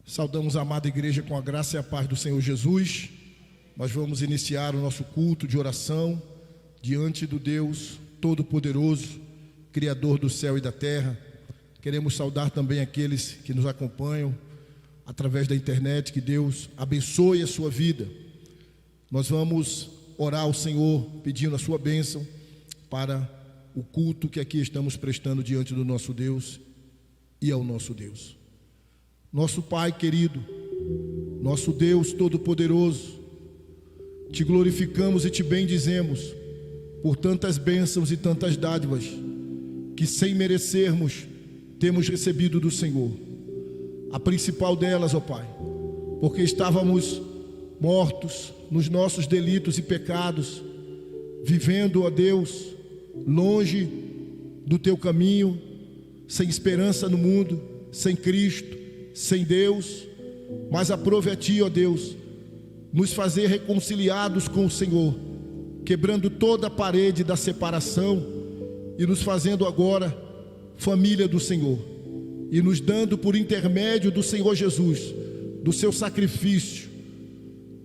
Saudamos a amada igreja com a graça e a paz do Senhor Jesus. Nós vamos iniciar o nosso culto de oração diante do Deus Todo-Poderoso, Criador do céu e da terra. Queremos saudar também aqueles que nos acompanham através da internet. Que Deus abençoe a sua vida. Nós vamos orar ao Senhor pedindo a sua bênção para o culto que aqui estamos prestando diante do nosso Deus e ao nosso Deus. Nosso Pai querido, nosso Deus Todo-Poderoso, te glorificamos e te bendizemos por tantas bênçãos e tantas dádivas que, sem merecermos, temos recebido do Senhor. A principal delas, ó Pai, porque estávamos mortos nos nossos delitos e pecados, vivendo, ó Deus, longe do Teu caminho, sem esperança no mundo, sem Cristo, sem Deus. Mas aprove a Ti, ó Deus, nos fazer reconciliados com o Senhor, quebrando toda a parede da separação e nos fazendo agora família do Senhor, e nos dando por intermédio do Senhor Jesus, do seu sacrifício,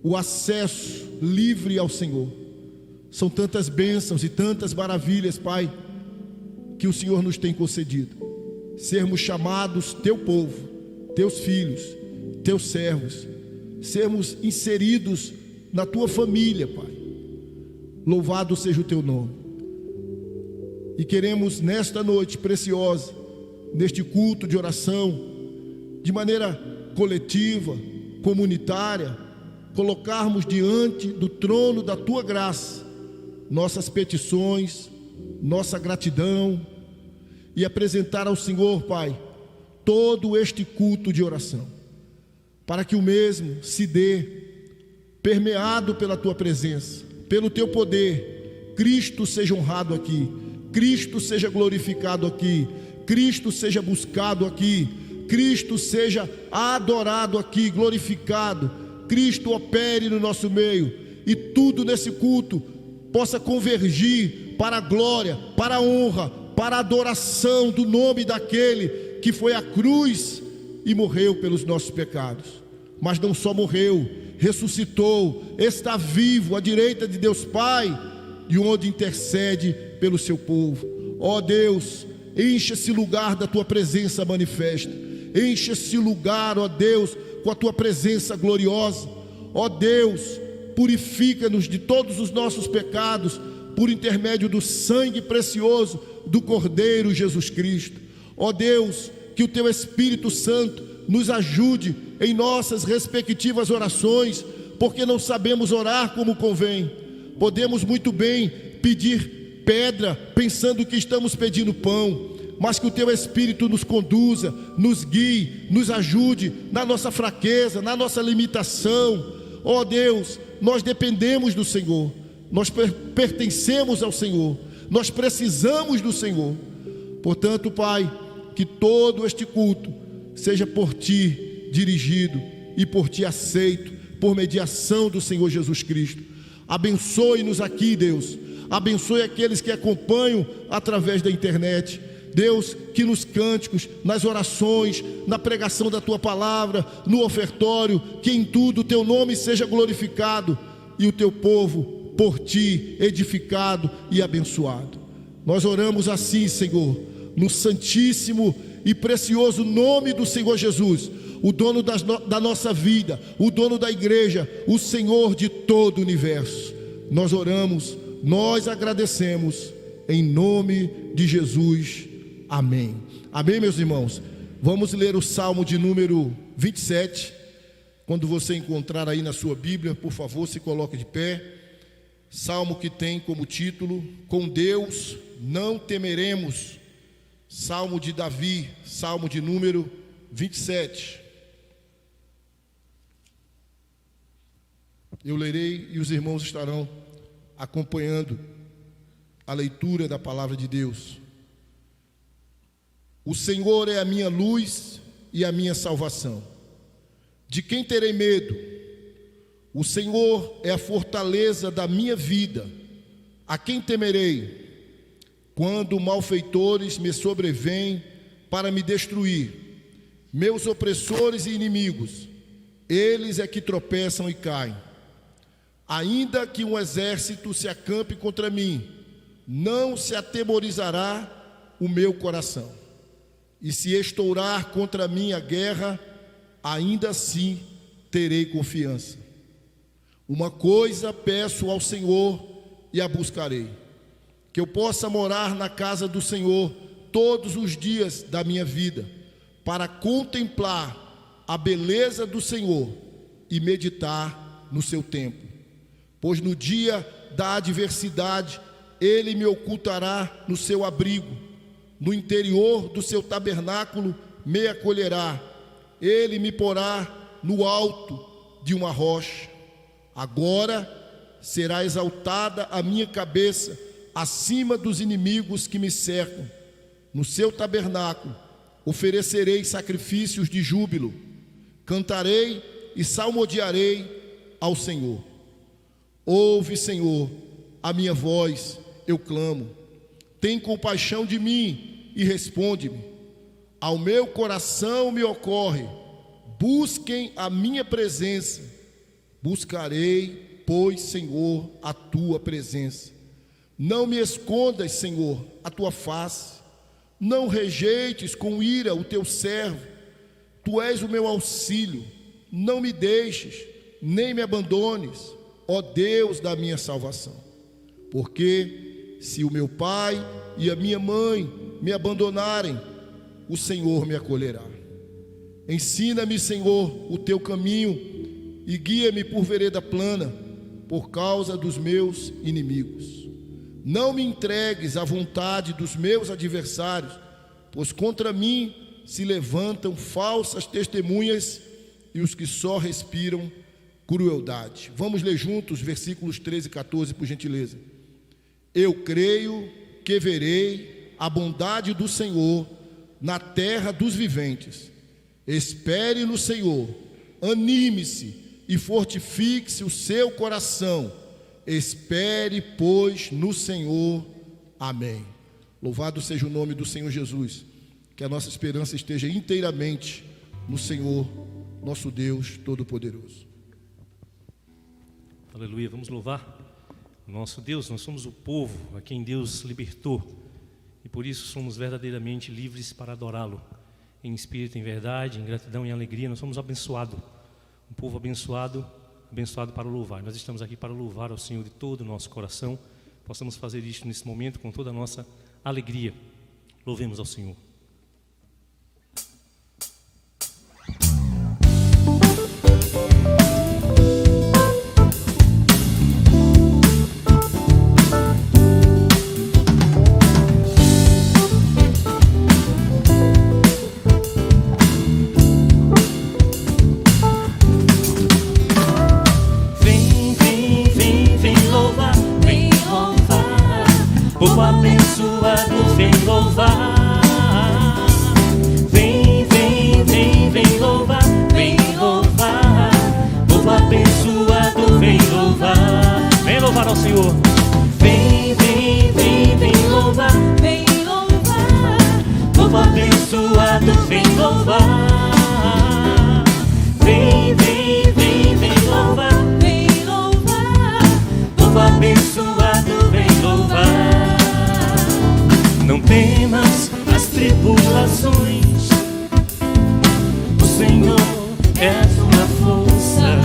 o acesso livre ao Senhor. São tantas bênçãos e tantas maravilhas, Pai, que o Senhor nos tem concedido. Sermos chamados Teu povo, Teus filhos, Teus servos, sermos inseridos na Tua família, Pai. Louvado seja o Teu nome. E queremos nesta noite preciosa, neste culto de oração, de maneira coletiva, comunitária, colocarmos diante do trono da Tua graça nossas petições, nossa gratidão, e apresentar ao Senhor, Pai, todo este culto de oração, para que o mesmo se dê permeado pela Tua presença, pelo Teu poder. Cristo seja honrado aqui, Cristo seja glorificado aqui, Cristo seja buscado aqui, Cristo seja adorado aqui, glorificado. Cristo opere no nosso meio, e tudo nesse culto possa convergir para a glória, para a honra, para a adoração do nome daquele que foi à cruz e morreu pelos nossos pecados. Mas não só morreu, ressuscitou, está vivo à direita de Deus Pai, de onde intercede pelo seu povo. Ó Deus, enche esse lugar da Tua presença manifesta, enche esse lugar, ó Deus, com a Tua presença gloriosa. Ó Deus, purifica-nos de todos os nossos pecados por intermédio do sangue precioso do Cordeiro Jesus Cristo. Ó Deus, que o Teu Espírito Santo nos ajude em nossas respectivas orações, porque não sabemos orar como convém. Podemos muito bem pedir pedra pensando que estamos pedindo pão, mas que o Teu Espírito nos conduza, nos guie, nos ajude na nossa fraqueza, na nossa limitação. Ó Deus, nós dependemos do Senhor, nós pertencemos ao Senhor, nós precisamos do Senhor. Portanto, Pai, que todo este culto seja por Ti dirigido e por Ti aceito, por mediação do Senhor Jesus Cristo. Abençoe-nos aqui, Deus, abençoe aqueles que acompanham através da internet. Deus, que nos cânticos, nas orações, na pregação da Tua palavra, no ofertório, que em tudo o Teu nome seja glorificado e o Teu povo por Ti edificado e abençoado. Nós oramos assim, Senhor, no santíssimo e precioso nome do Senhor Jesus, o dono da nossa vida, o dono da igreja, o Senhor de todo o universo. Nós oramos, nós agradecemos, em nome de Jesus. Amém. Amém, meus irmãos. Vamos ler o Salmo de número 27. Quando você encontrar aí na sua Bíblia, por favor, se coloque de pé. Salmo que tem como título: Com Deus não temeremos. Salmo de Davi, Salmo de número 27. Eu lerei e os irmãos estarão acompanhando a leitura da palavra de Deus. O Senhor é a minha luz e a minha salvação. De quem terei medo? O Senhor é a fortaleza da minha vida. A quem temerei? Quando malfeitores me sobrevêm para me destruir, Meus opressores e inimigos, eles é que tropeçam e caem. Ainda que um exército se acampe contra mim, não se atemorizará o meu coração. E se estourar contra mim a guerra, ainda assim terei confiança. Uma coisa peço ao Senhor e a buscarei: que eu possa morar na casa do Senhor todos os dias da minha vida, para contemplar a beleza do Senhor e meditar no seu templo. Pois no dia da adversidade Ele me ocultará no seu abrigo, no interior do seu tabernáculo me acolherá. Ele me porá no alto de uma rocha. Agora será exaltada a minha cabeça acima dos inimigos que me cercam. No seu tabernáculo oferecerei sacrifícios de júbilo, cantarei e salmodiarei ao Senhor. Ouve, Senhor, a minha voz, eu clamo. Tem compaixão de mim e responde-me. Ao meu coração me ocorre: busquem a minha presença. Buscarei, pois, Senhor, a tua presença. Não me escondas, Senhor, a tua face. Não rejeites com ira o teu servo. Tu és o meu auxílio. Não me deixes, nem me abandones, ó Deus da minha salvação. Porque se o meu pai e a minha mãe me abandonarem, o Senhor me acolherá. Ensina-me, Senhor, o teu caminho e guia-me por vereda plana, por causa dos meus inimigos. Não me entregues à vontade dos meus adversários, pois contra mim se levantam falsas testemunhas e os que só respiram crueldade. Vamos ler juntos versículos 13 e 14, por gentileza. Eu creio que verei a bondade do Senhor na terra dos viventes. Espere no Senhor, anime-se e fortifique-se o seu coração. Espere, pois, no Senhor. Amém. Louvado seja o nome do Senhor Jesus. Que a nossa esperança esteja inteiramente no Senhor, nosso Deus Todo-Poderoso. Aleluia, vamos louvar o nosso Deus. Nós somos o povo a quem Deus libertou e por isso somos verdadeiramente livres para adorá-lo em espírito, em verdade, em gratidão e em alegria. Nós somos abençoados, um povo abençoado, abençoado para louvar. Nós estamos aqui para louvar ao Senhor de todo o nosso coração. Possamos fazer isto nesse momento com toda a nossa alegria. Louvemos ao Senhor. Povo abençoado, vem louvar. Vem, vem, vem, vem louvar, vem louvar. Povo abençoado, vem louvar. Vem louvar ao Senhor. Vem, vem, vem, vem louvar, vem louvar. Povo abençoado, vem louvar. Vem, vem, vem, vem louvar, vem louvar. Povo abençoado, vem louvar. Não temas as tribulações, o Senhor é a tua força.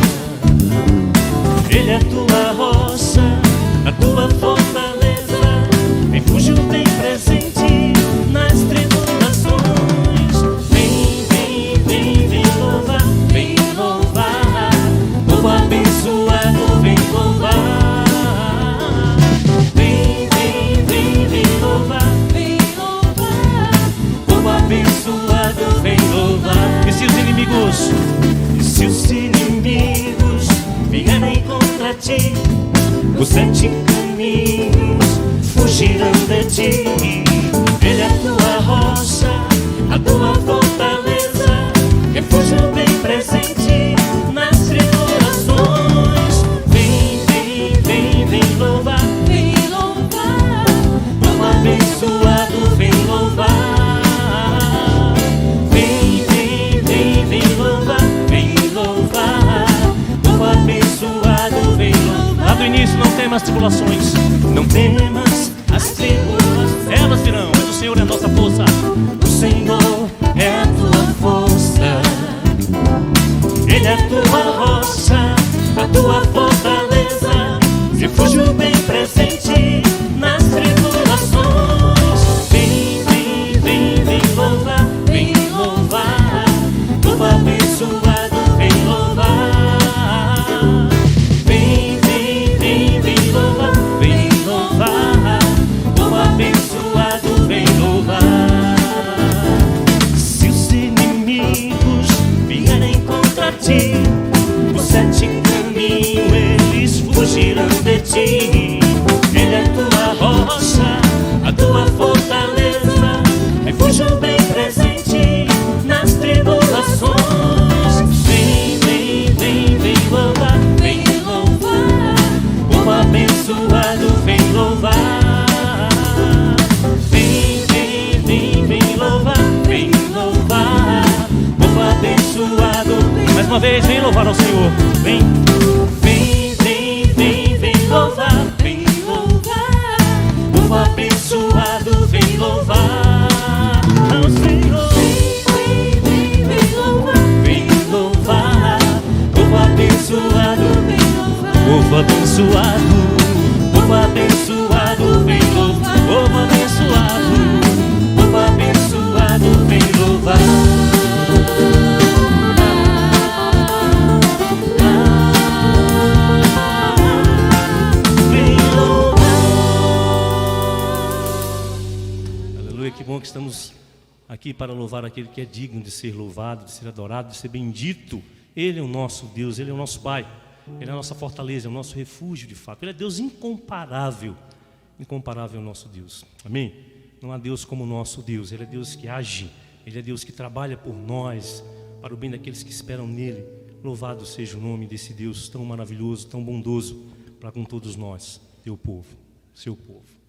Ele é a tua rocha, a tua fortaleza. Refúgio bem presente nas tribulações. Vem, vem, vem, vem louvar, vem louvar. Povo abençoado, vem louvar. Vem, vem, vem, vem louvar, abençoado, vem louvar. E se os inimigos vierem contra ti, os 7 caminhos fugirão de ti. Ele é a tua rocha, a tua fortaleza, refúgio bem presente nas tribulações. Vem, vem, vem, vem louvar, vem louvar. Povo abençoado, vem louvar. Vem, vem, início, não temas as tribulações. Não temas as tribulações, Elas virão, mas o Senhor é a nossa força. o Senhor é a tua força. Ele é a tua rocha, a tua fortaleza, refúgio bem presente nas tribulações. Vem, vem, vem, vem louvar, vem louvar. Povo abençoado, vem louvar. Vem, vem, vem, vem louvar, vem louvar. Povo abençoado, vem louvar. Se os inimigos vierem contra ti, por 7 caminhos eles fugirão de ti. Ele é tua rocha, a tua fortaleza, refúgio bem presente nas tribulações. Vem, vem, vem, vem louvar, vem louvar. Povo abençoado, vem louvar. Vem, vem, vem, vem louvar, vem louvar. Povo abençoado, Mais uma vez, vem louvar ao Senhor. Vem, vem, vem, vem, vem louvar, vem louvar. Povo abençoado, vem louvar ao Senhor. Vem, vem, vem louvar, vem louvar. Povo abençoado, vem louvar. povo abençoado. Povo abençoado, vem louvar. Povo abençoado, povo abençoado, vem louvar. Aleluia, que bom que estamos aqui para louvar aquele que é digno de ser louvado, de ser adorado, de ser bendito. Ele é o nosso Deus, Ele é o nosso Pai, Ele é a nossa fortaleza, é o nosso refúgio de fato. Ele é Deus incomparável, incomparável é o nosso Deus, amém? Não há Deus como o nosso Deus. Ele é Deus que age, Ele é Deus que trabalha por nós, para o bem daqueles que esperam nele. Louvado seja o nome desse Deus tão maravilhoso, tão bondoso para com todos nós, teu povo, seu povo.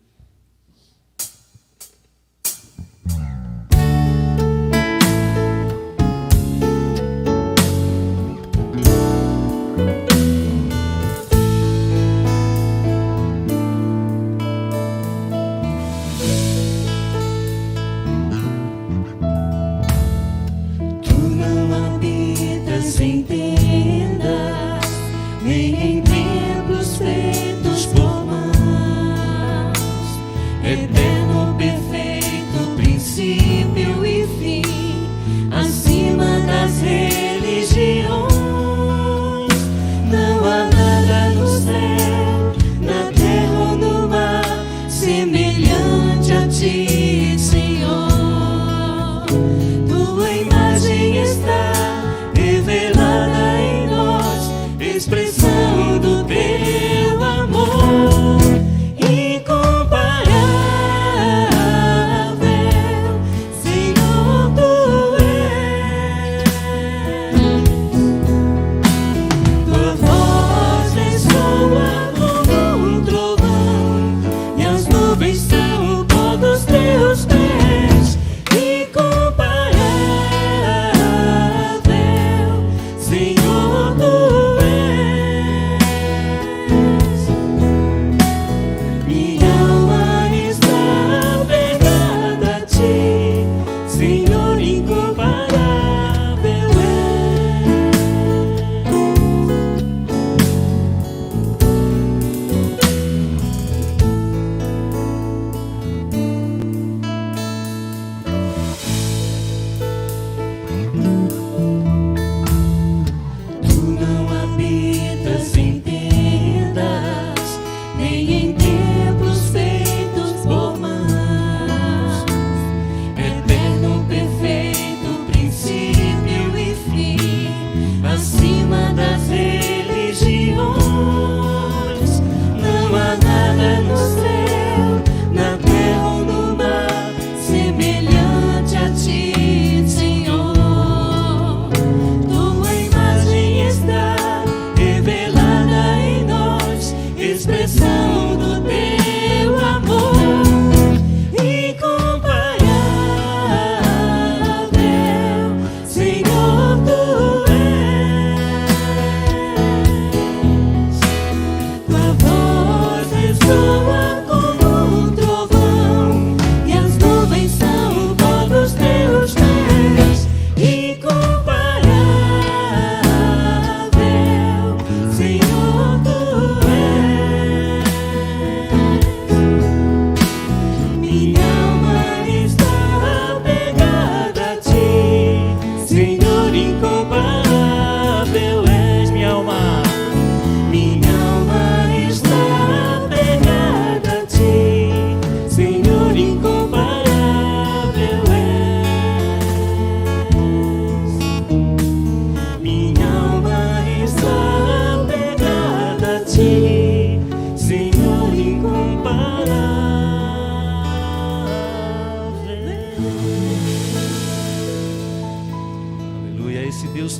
Tu não habitas em tendas, nem em templos feitos por mãos.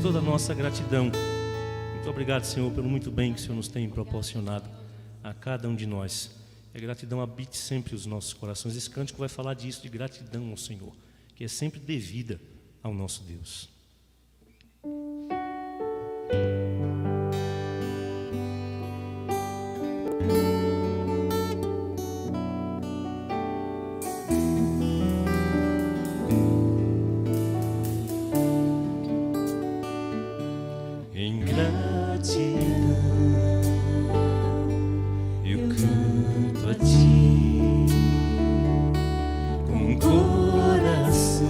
toda a nossa gratidão. Muito obrigado, Senhor, pelo muito bem que o Senhor nos tem proporcionado a cada um de nós. Que a gratidão habite sempre os nossos corações. Esse cântico vai falar disso, de gratidão ao Senhor, que é sempre devida ao nosso Deus. Em gratidão eu canto a ti com coração,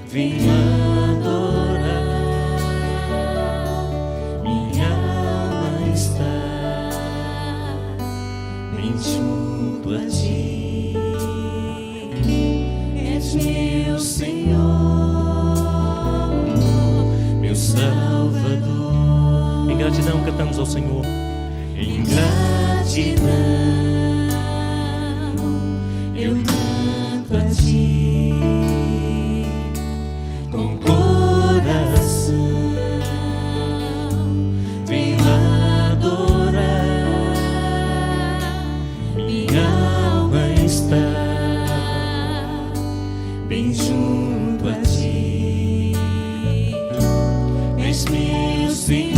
vim adorar, minha alma está bem junto a ti, és meu Senhor, meu Salvador. Em gratidão cantamos ao Senhor. Em gratidão eu canto a ti com coração, venho adorar, minha alma está bem junto a ti, és meu Senhor,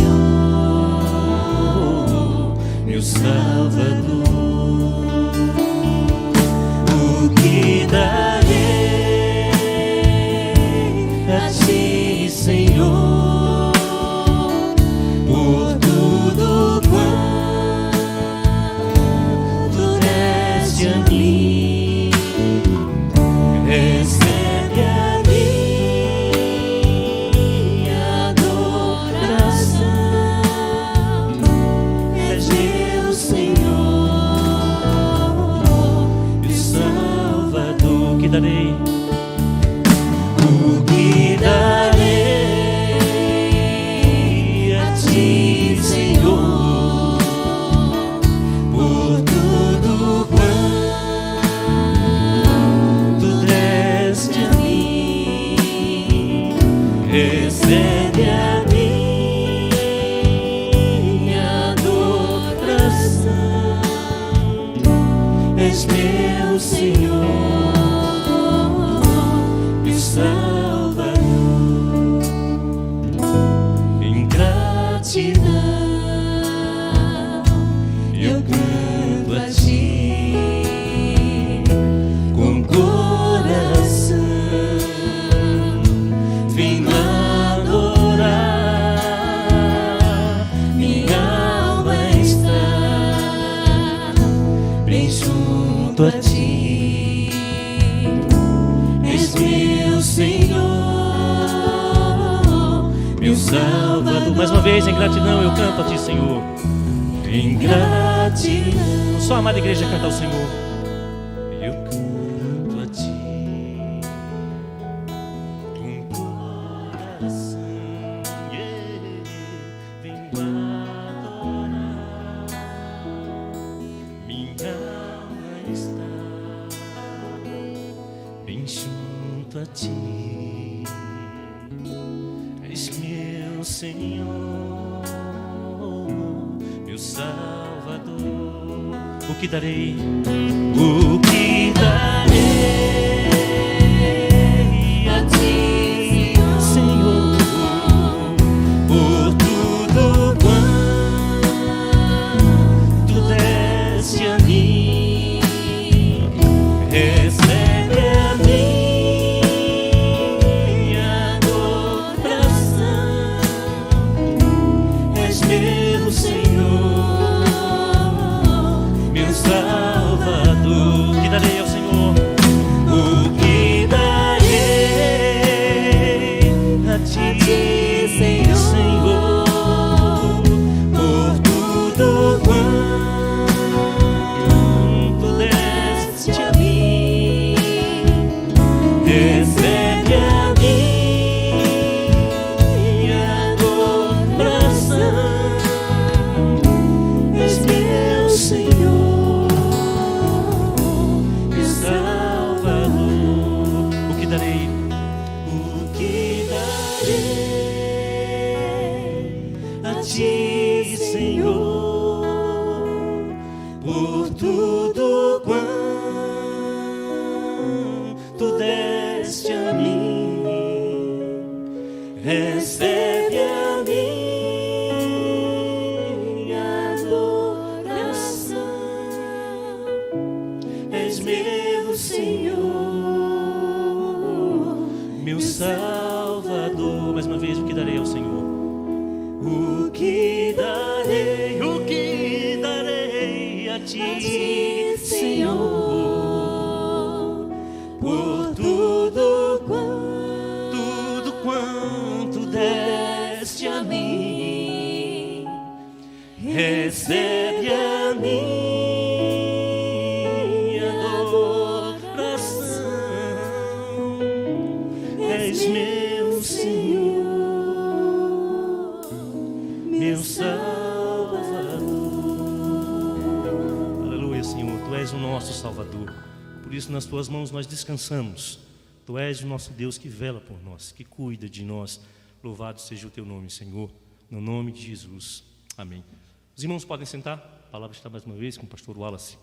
meu Salvador. O que darei a ti, Senhor, por tudo quanto deste a mim? Recebe a minha adoração, és meu Senhor, meu Salvador. O que darei? O que darei a ti, Senhor, por tudo quanto deste a mim? Recebe a minha adoração, és meu Senhor, meu Salvador. Em gratidão eu canto a ti com coração, vim adorar, minha alma está bem junto a ti, és meu Senhor, meu Salvador. Mais uma vez, em gratidão eu canto a Ti, Senhor. Em gratidão Só a amada igreja canta ao Senhor. eu canto a ti com coração, venho adorar, minha alma está bem junto a ti, és meu Senhor, meu Salvador. O que darei? O que darei a ti, Senhor, por tudo quanto deste a mim? Recebe a minha adoração, és meu Senhor, meu Salvador. a ti, Senhor, por tudo quanto deste a mim. Recebe a minha adoração. És meu Senhor, Meu Salvador. Mais uma vez, o que darei ao Senhor? o que darei A ti, a ti, Senhor, por tudo quanto deste a mim. Recebe a minha adoração. És meu Senhor, meu Salvador. aleluia, Senhor, Tu és o nosso Salvador. Por isso, nas Tuas mãos nós descansamos. Tu és o nosso Deus que vela por nós, que cuida de nós. Louvado seja o Teu nome, Senhor, no nome de Jesus. Amém. Os irmãos podem sentar. A palavra está mais uma vez com o pastor Wallace.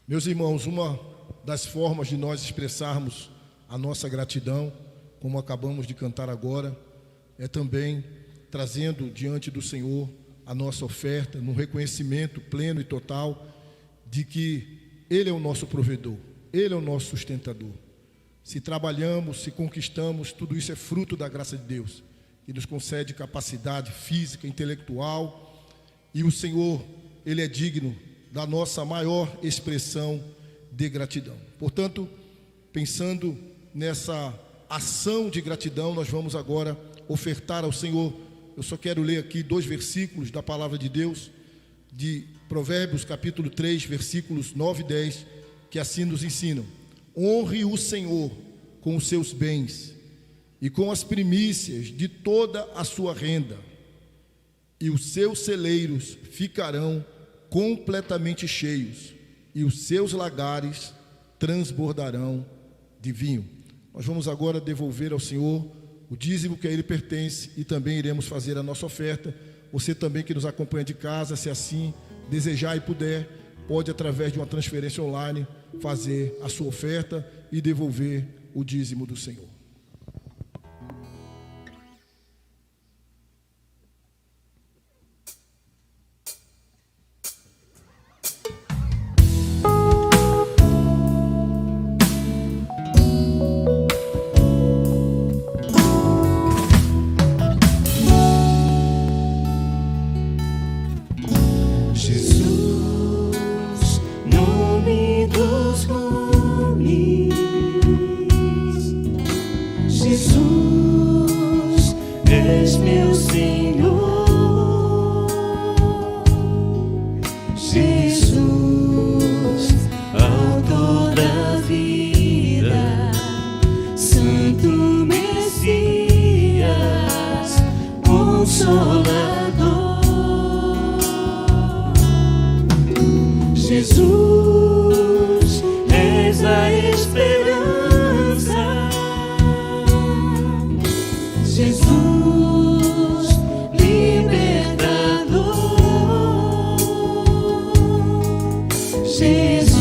Meus irmãos, uma das formas de nós expressarmos a nossa gratidão, como acabamos de cantar agora, é também trazendo diante do Senhor a nossa oferta, num reconhecimento pleno e total de que Ele é o nosso provedor, Ele é o nosso sustentador. Se trabalhamos, se conquistamos, tudo isso é fruto da graça de Deus, que nos concede capacidade física, intelectual, e o Senhor, Ele é digno da nossa maior expressão de gratidão. Portanto, pensando nessa ação de gratidão, nós vamos agora ofertar ao Senhor. Eu só quero ler aqui 2 versículos da palavra de Deus, de Provérbios capítulo 3, versículos 9 e 10, que assim nos ensinam: honre o Senhor com os seus bens e com as primícias de toda a sua renda, e os seus celeiros ficarão completamente cheios, e os seus lagares transbordarão de vinho. Nós vamos agora devolver ao Senhor o dízimo que a Ele pertence, e também iremos fazer a nossa oferta. Você também que nos acompanha de casa, se assim desejar e puder, pode, através de uma transferência online, fazer a sua oferta e devolver o dízimo do Senhor. Jesus, nome dos nomes. Jesus, és meu Senhor. Jesus, autor da vida, Santo Messias, Consolador. Jesus, és a esperança. Jesus, libertador. Jesus,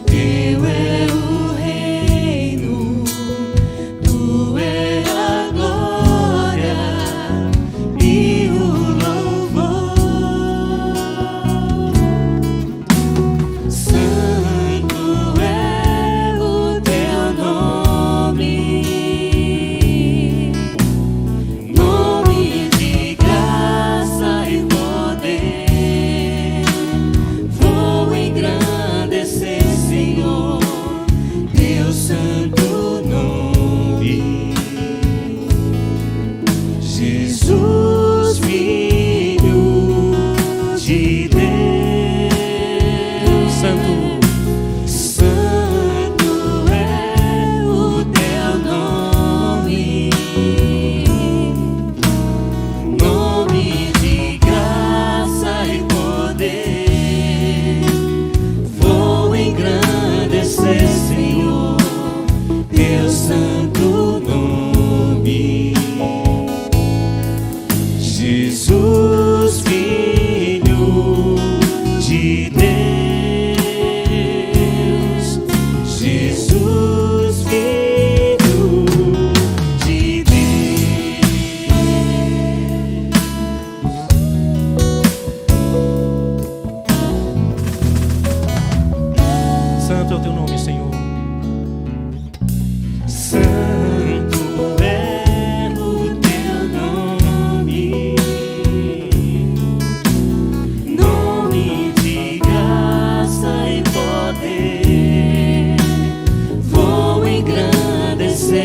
teu é o reino, tu é a glória e o louvor. Santo é o teu nome.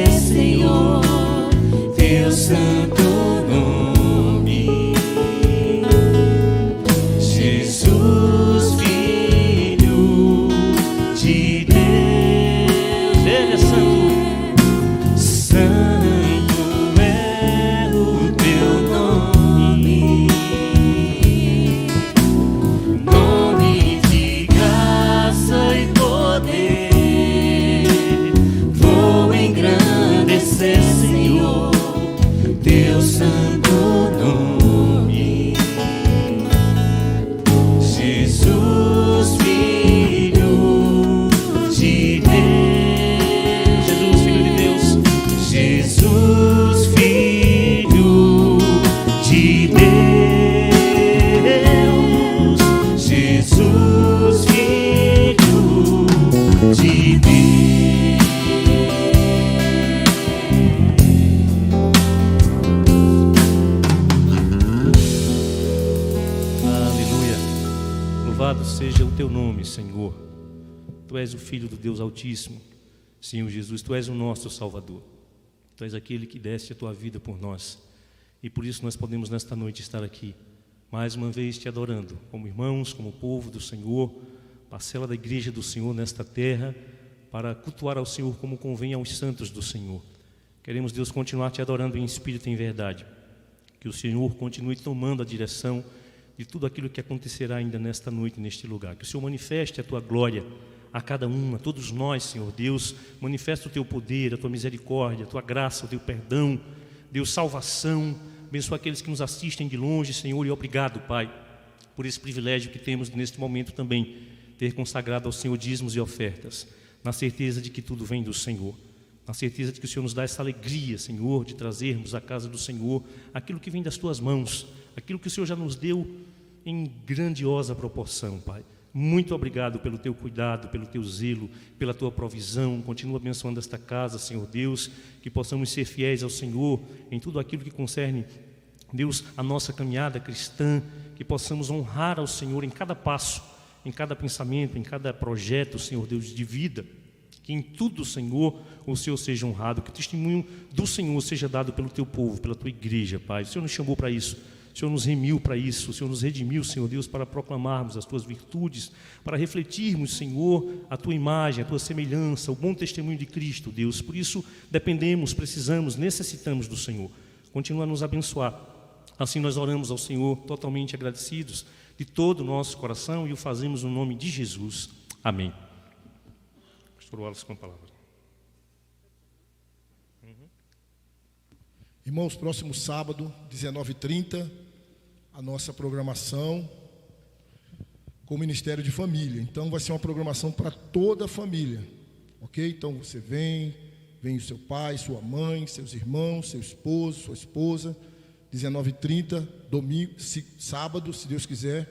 engrandecer, Senhor, teu santo nome. Jesus, Filho de Deus, Ele é santo, santo é o teu nome, nome de graça e poder. Vou engrandecer, Senhor, teu santo nome. Jesus, Filho de Deus, Jesus, Filho de Deus, Jesus, Filho de Deus. Aleluia. Louvado seja o teu nome, Senhor. Tu és o Filho do Deus Altíssimo. Senhor Jesus, Tu és o nosso Salvador. Tu és aquele que deste a Tua vida por nós. E por isso nós podemos nesta noite estar aqui, mais uma vez Te adorando, como irmãos, como povo do Senhor, parcela da igreja do Senhor nesta terra, para cultuar ao Senhor como convém aos santos do Senhor. Queremos, Deus, continuar Te adorando em espírito e em verdade. Que o Senhor continue tomando a direção de tudo aquilo que acontecerá ainda nesta noite, neste lugar. Que o Senhor manifeste a Tua glória a cada um, a todos nós, Senhor Deus. Manifesta o Teu poder, a Tua misericórdia, a Tua graça, o Teu perdão. Deus, salvação. Abençoa aqueles que nos assistem de longe, Senhor. E obrigado, Pai, por esse privilégio que temos neste momento também, ter consagrado ao Senhor dízimos e ofertas, na certeza de que tudo vem do Senhor. Na certeza de que o Senhor nos dá essa alegria, Senhor, de trazermos à casa do Senhor aquilo que vem das Tuas mãos, aquilo que o Senhor já nos deu em grandiosa proporção, Pai. Muito obrigado pelo Teu cuidado, pelo Teu zelo, pela Tua provisão. Continua abençoando esta casa, Senhor Deus, que possamos ser fiéis ao Senhor em tudo aquilo que concerne, Deus, a nossa caminhada cristã, que possamos honrar ao Senhor em cada passo, em cada pensamento, em cada projeto, Senhor Deus, de vida. Que em tudo, Senhor, o Senhor seja honrado, que o testemunho do Senhor seja dado pelo Teu povo, pela Tua igreja, Pai. O Senhor nos chamou para isso. O Senhor nos remiu para isso, o Senhor nos redimiu, Senhor Deus, para proclamarmos as Tuas virtudes, para refletirmos, Senhor, a Tua imagem, a Tua semelhança, o bom testemunho de Cristo, Deus. Por isso, dependemos, precisamos, necessitamos do Senhor. Continua a nos abençoar. Assim nós oramos ao Senhor, totalmente agradecidos, de todo o nosso coração, e o fazemos no nome de Jesus. Amém. Pastor Wallace com a palavra. Irmãos, próximo sábado, 19h30, a nossa programação com o Ministério de Família. Então, vai ser uma programação para toda a família, ok? Então, você vem o seu pai, sua mãe, seus irmãos, seu esposo, sua esposa. 19h30, domingo, sábado, se Deus quiser,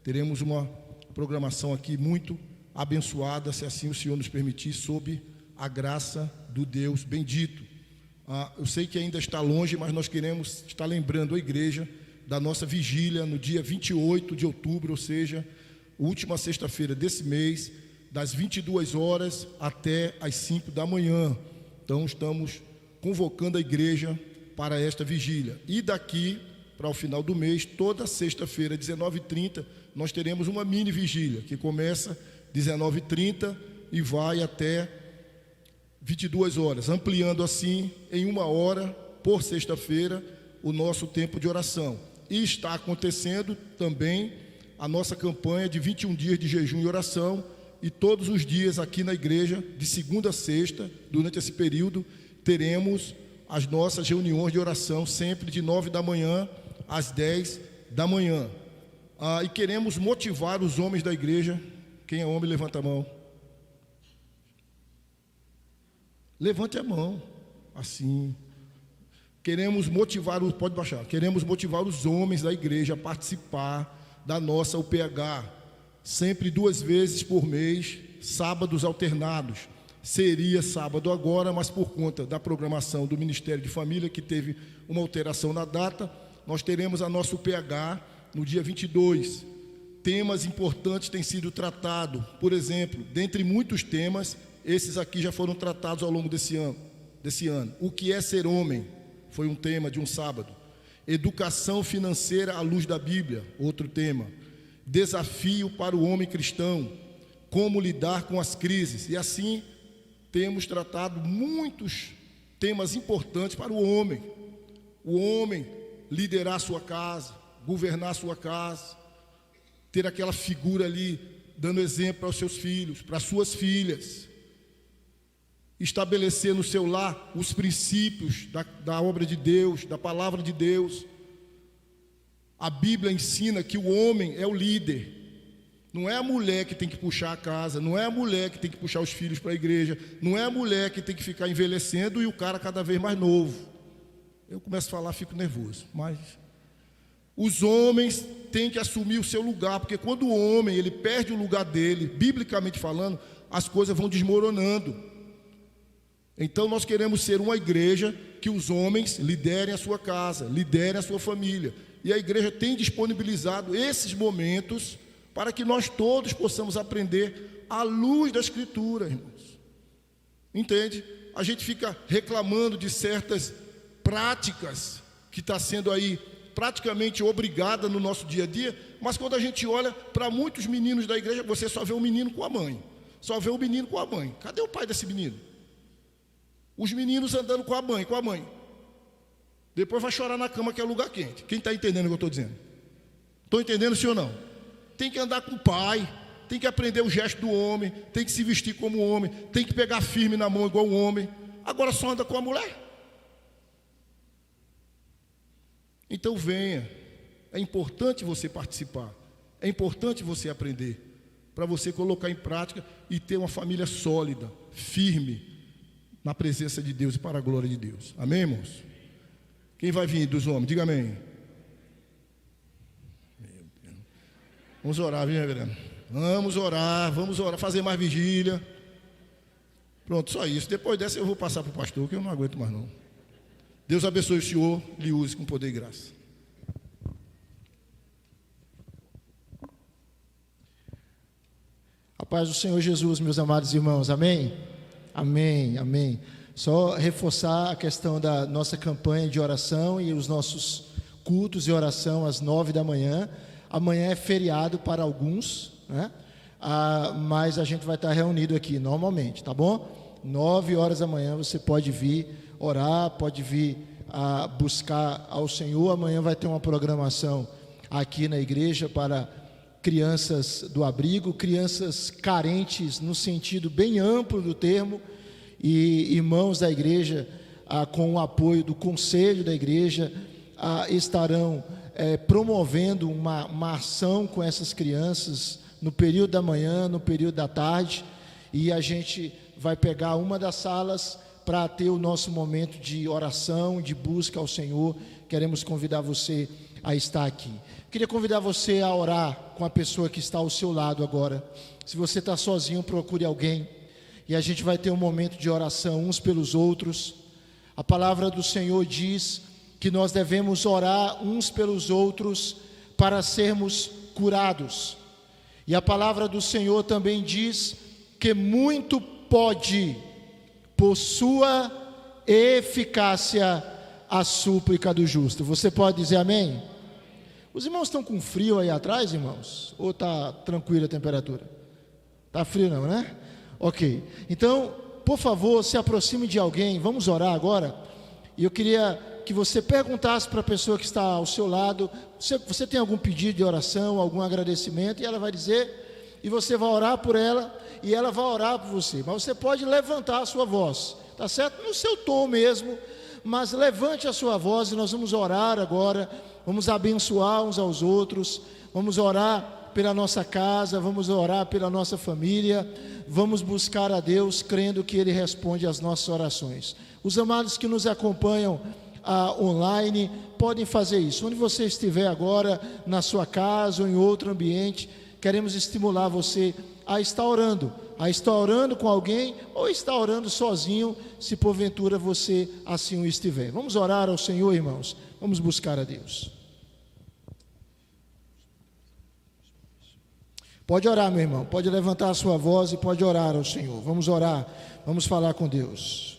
teremos uma programação aqui muito abençoada, se assim o Senhor nos permitir, sob a graça do Deus bendito. Eu sei que ainda está longe, mas nós queremos estar lembrando a igreja da nossa vigília no dia 28 de outubro, ou seja, última sexta-feira desse mês, das 22 horas até as 5 da manhã. Então, estamos convocando a igreja para esta vigília. E daqui para o final do mês, toda sexta-feira, 19h30, nós teremos uma mini vigília, que começa 19h30 e vai até 22 horas, ampliando assim em 1 hora por sexta-feira o nosso tempo de oração. E está acontecendo também a nossa campanha de 21 dias de jejum e oração, e todos os dias aqui na igreja, de segunda a sexta, durante esse período, teremos as nossas reuniões de oração, sempre de 9 da manhã às 10 da manhã. E queremos motivar os homens da igreja. Quem é homem, levanta a mão. Levante a mão, assim. Queremos motivar, pode baixar. Queremos motivar os homens da igreja a participar da nossa UPH, sempre 2 vezes por mês, sábados alternados. Seria sábado agora, mas por conta da programação do Ministério de Família, que teve uma alteração na data, nós teremos a nossa UPH no dia 22. Temas importantes têm sido tratados. Por exemplo, dentre muitos temas, esses aqui já foram tratados ao longo desse ano. desse ano. O que é ser homem? Foi um tema de um sábado. Educação financeira à luz da Bíblia, outro tema. Desafio para o homem cristão, como lidar com as crises. E assim temos tratado muitos temas importantes para o homem. O homem liderar a sua casa, governar a sua casa, ter aquela figura ali, dando exemplo para os seus filhos, para as suas filhas. Estabelecer no seu lar os princípios da obra de Deus, da palavra de Deus. A Bíblia ensina que o homem é o líder. Não é a mulher que tem que puxar a casa, não é a mulher que tem que puxar os filhos para a igreja, não é a mulher que tem que ficar envelhecendo e o cara cada vez mais novo. Eu começo a falar, fico nervoso, mas os homens têm que assumir o seu lugar, porque quando o homem ele perde o lugar dele, biblicamente falando, as coisas vão desmoronando. Então nós queremos ser uma igreja que os homens liderem a sua casa, liderem a sua família. E a igreja tem disponibilizado esses momentos para que nós todos possamos aprender à luz da Escritura, irmãos. Entende? A gente fica reclamando de certas práticas que está sendo aí praticamente obrigada no nosso dia a dia, mas quando a gente olha para muitos meninos da igreja, você só vê o menino com a mãe, só vê o menino com a mãe. Cadê o pai desse menino? Os meninos andando com a mãe. Depois vai chorar na cama que é lugar quente. Quem está entendendo o que eu estou dizendo? Estou entendendo, sim ou não? Tem que andar com o pai, tem que aprender o gesto do homem, tem que se vestir como homem, tem que pegar firme na mão igual um homem. Agora só anda com a mulher. Então venha. É importante você participar. É importante você aprender, para você colocar em prática e ter uma família sólida, firme, na presença de Deus e para a glória de Deus. Amém, irmãos? Quem vai vir dos homens? Diga amém. Vamos orar, viu, reverendo? Vamos orar, fazer mais vigília. Pronto, só isso. Depois dessa eu vou passar para o pastor, que eu não aguento mais não. Deus abençoe o senhor, lhe use com poder e graça. A paz do Senhor Jesus, meus amados irmãos, amém? Amém, amém. Só reforçar a questão da nossa campanha de oração e os nossos cultos de oração às 9 da manhã. Amanhã é feriado para alguns, né? Mas a gente vai estar reunido aqui normalmente, tá bom? 9 horas da manhã você pode vir orar, pode vir buscar ao Senhor. Amanhã vai ter uma programação aqui na igreja para crianças do abrigo, crianças carentes no sentido bem amplo do termo, e irmãos da igreja, com o apoio do conselho da igreja, estarão promovendo uma ação com essas crianças no período da manhã, no período da tarde, e a gente vai pegar uma das salas para ter o nosso momento de oração, de busca ao Senhor. Queremos convidar você a estar aqui. Queria convidar você a orar com a pessoa que está ao seu lado agora. Se você está sozinho, procure alguém, e a gente vai ter um momento de oração uns pelos outros. A palavra do Senhor diz que nós devemos orar uns pelos outros para sermos curados. E a palavra do Senhor também diz que muito pode, por sua eficácia, a súplica do justo. Você pode dizer amém? Os irmãos estão com frio aí atrás, irmãos? Ou está tranquila a temperatura? Está frio não, né? Ok. Então, por favor, se aproxime de alguém. Vamos orar agora. E eu queria que você perguntasse para a pessoa que está ao seu lado, você tem algum pedido de oração, algum agradecimento, e ela vai dizer, e você vai orar por ela, e ela vai orar por você. Mas você pode levantar a sua voz, tá certo? No seu tom mesmo, mas levante a sua voz e nós vamos orar agora, vamos abençoar uns aos outros, vamos orar pela nossa casa, vamos orar pela nossa família, vamos buscar a Deus crendo que Ele responde às nossas orações. Os amados que nos acompanham online podem fazer isso, onde você estiver agora, na sua casa ou em outro ambiente, queremos estimular você a estar orando com alguém, ou estar orando sozinho, se porventura você assim o estiver. Vamos orar ao Senhor, irmãos, vamos buscar a Deus. Pode orar, meu irmão, pode levantar a sua voz e pode orar ao Senhor. Vamos orar, vamos falar com Deus.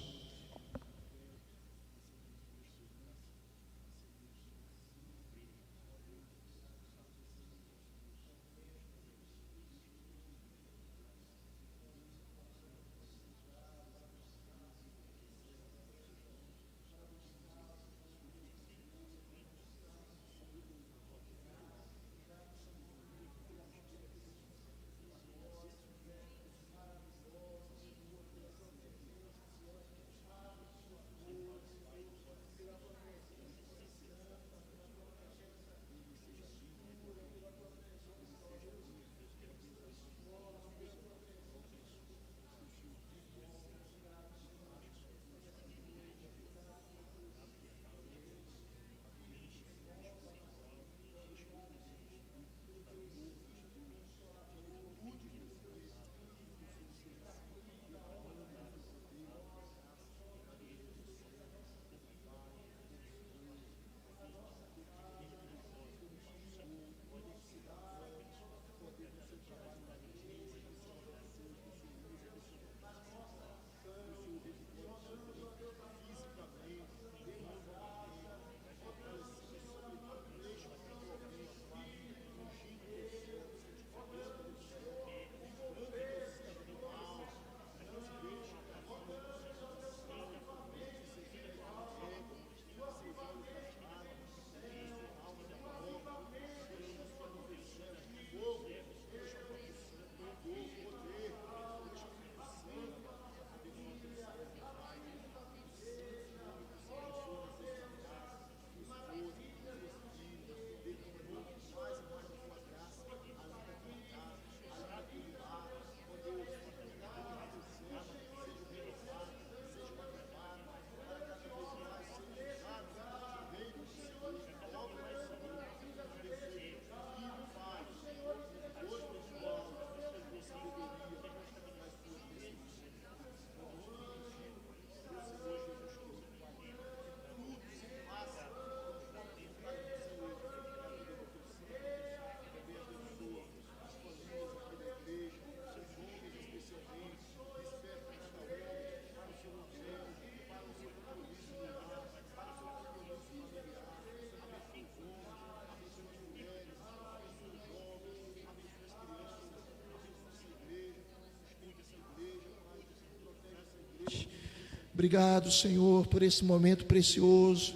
Obrigado, Senhor, por esse momento precioso.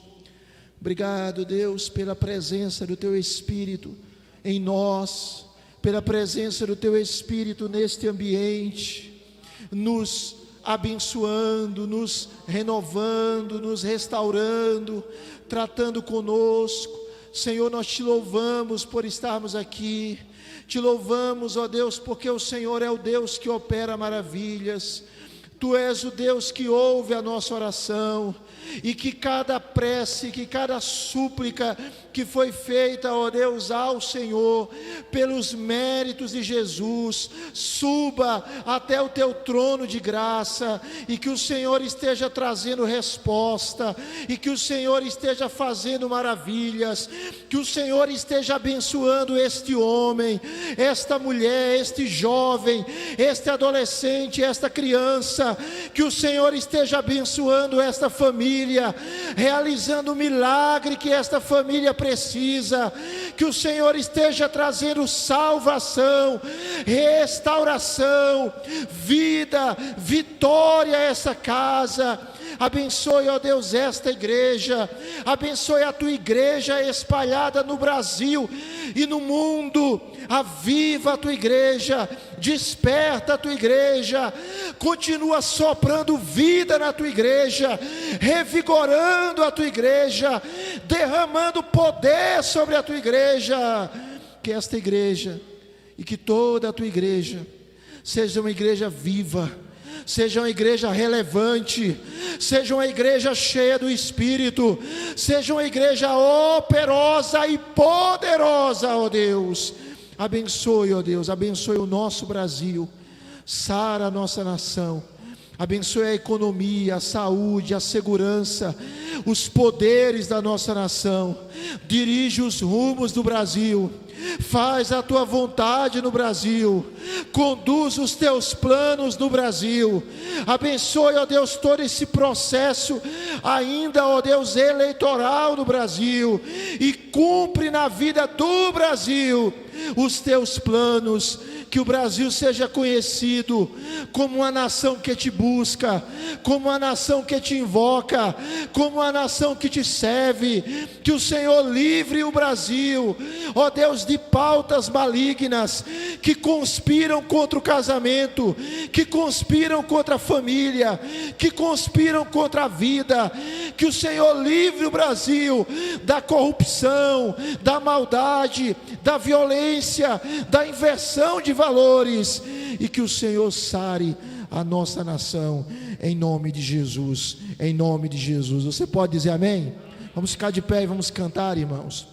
Obrigado, Deus, pela presença do Teu Espírito em nós, pela presença do Teu Espírito neste ambiente, nos abençoando, nos renovando, nos restaurando, tratando conosco. Senhor, nós Te louvamos por estarmos aqui, Te louvamos, ó Deus, porque o Senhor é o Deus que opera maravilhas. Tu és o Deus que ouve a nossa oração, e que cada prece, que cada súplica que foi feita, ó Deus, ao Senhor, pelos méritos de Jesus, suba até o Teu trono de graça, e que o Senhor esteja trazendo resposta, e que o Senhor esteja fazendo maravilhas, que o Senhor esteja abençoando este homem, esta mulher, este jovem, este adolescente, esta criança, que o Senhor esteja abençoando esta família, realizando o milagre que esta família precisa, que o Senhor esteja trazendo salvação, restauração, vida, vitória a essa casa. Abençoe, ó Deus, esta igreja, abençoe a Tua igreja espalhada no Brasil e no mundo. Aviva a Tua igreja, desperta a Tua igreja, continua soprando vida na Tua igreja, revigorando a Tua igreja, derramando poder sobre a Tua igreja. Que esta igreja e que toda a Tua igreja seja uma igreja viva, seja uma igreja relevante, seja uma igreja cheia do Espírito, seja uma igreja operosa e poderosa, ó Deus. Abençoe, ó Deus, abençoe o nosso Brasil, sara a nossa nação, abençoe a economia, a saúde, a segurança, os poderes da nossa nação, dirige os rumos do Brasil, faz a Tua vontade no Brasil, conduz os Teus planos no Brasil. Abençoe, ó Deus, todo esse processo ainda, ó Deus, eleitoral no Brasil, e cumpre na vida do Brasil os Teus planos. Que o Brasil seja conhecido como uma nação que Te busca, como uma nação que Te invoca, como uma nação que Te serve. Que o Senhor livre o Brasil, ó Deus, de pautas malignas que conspiram contra o casamento, que conspiram contra a família, que conspiram contra a vida. Que o Senhor livre o Brasil da corrupção, da maldade, da violência, da inversão de valores, e que o Senhor sare a nossa nação, em nome de Jesus, em nome de Jesus. Você pode dizer amém? Vamos ficar de pé e vamos cantar, irmãos.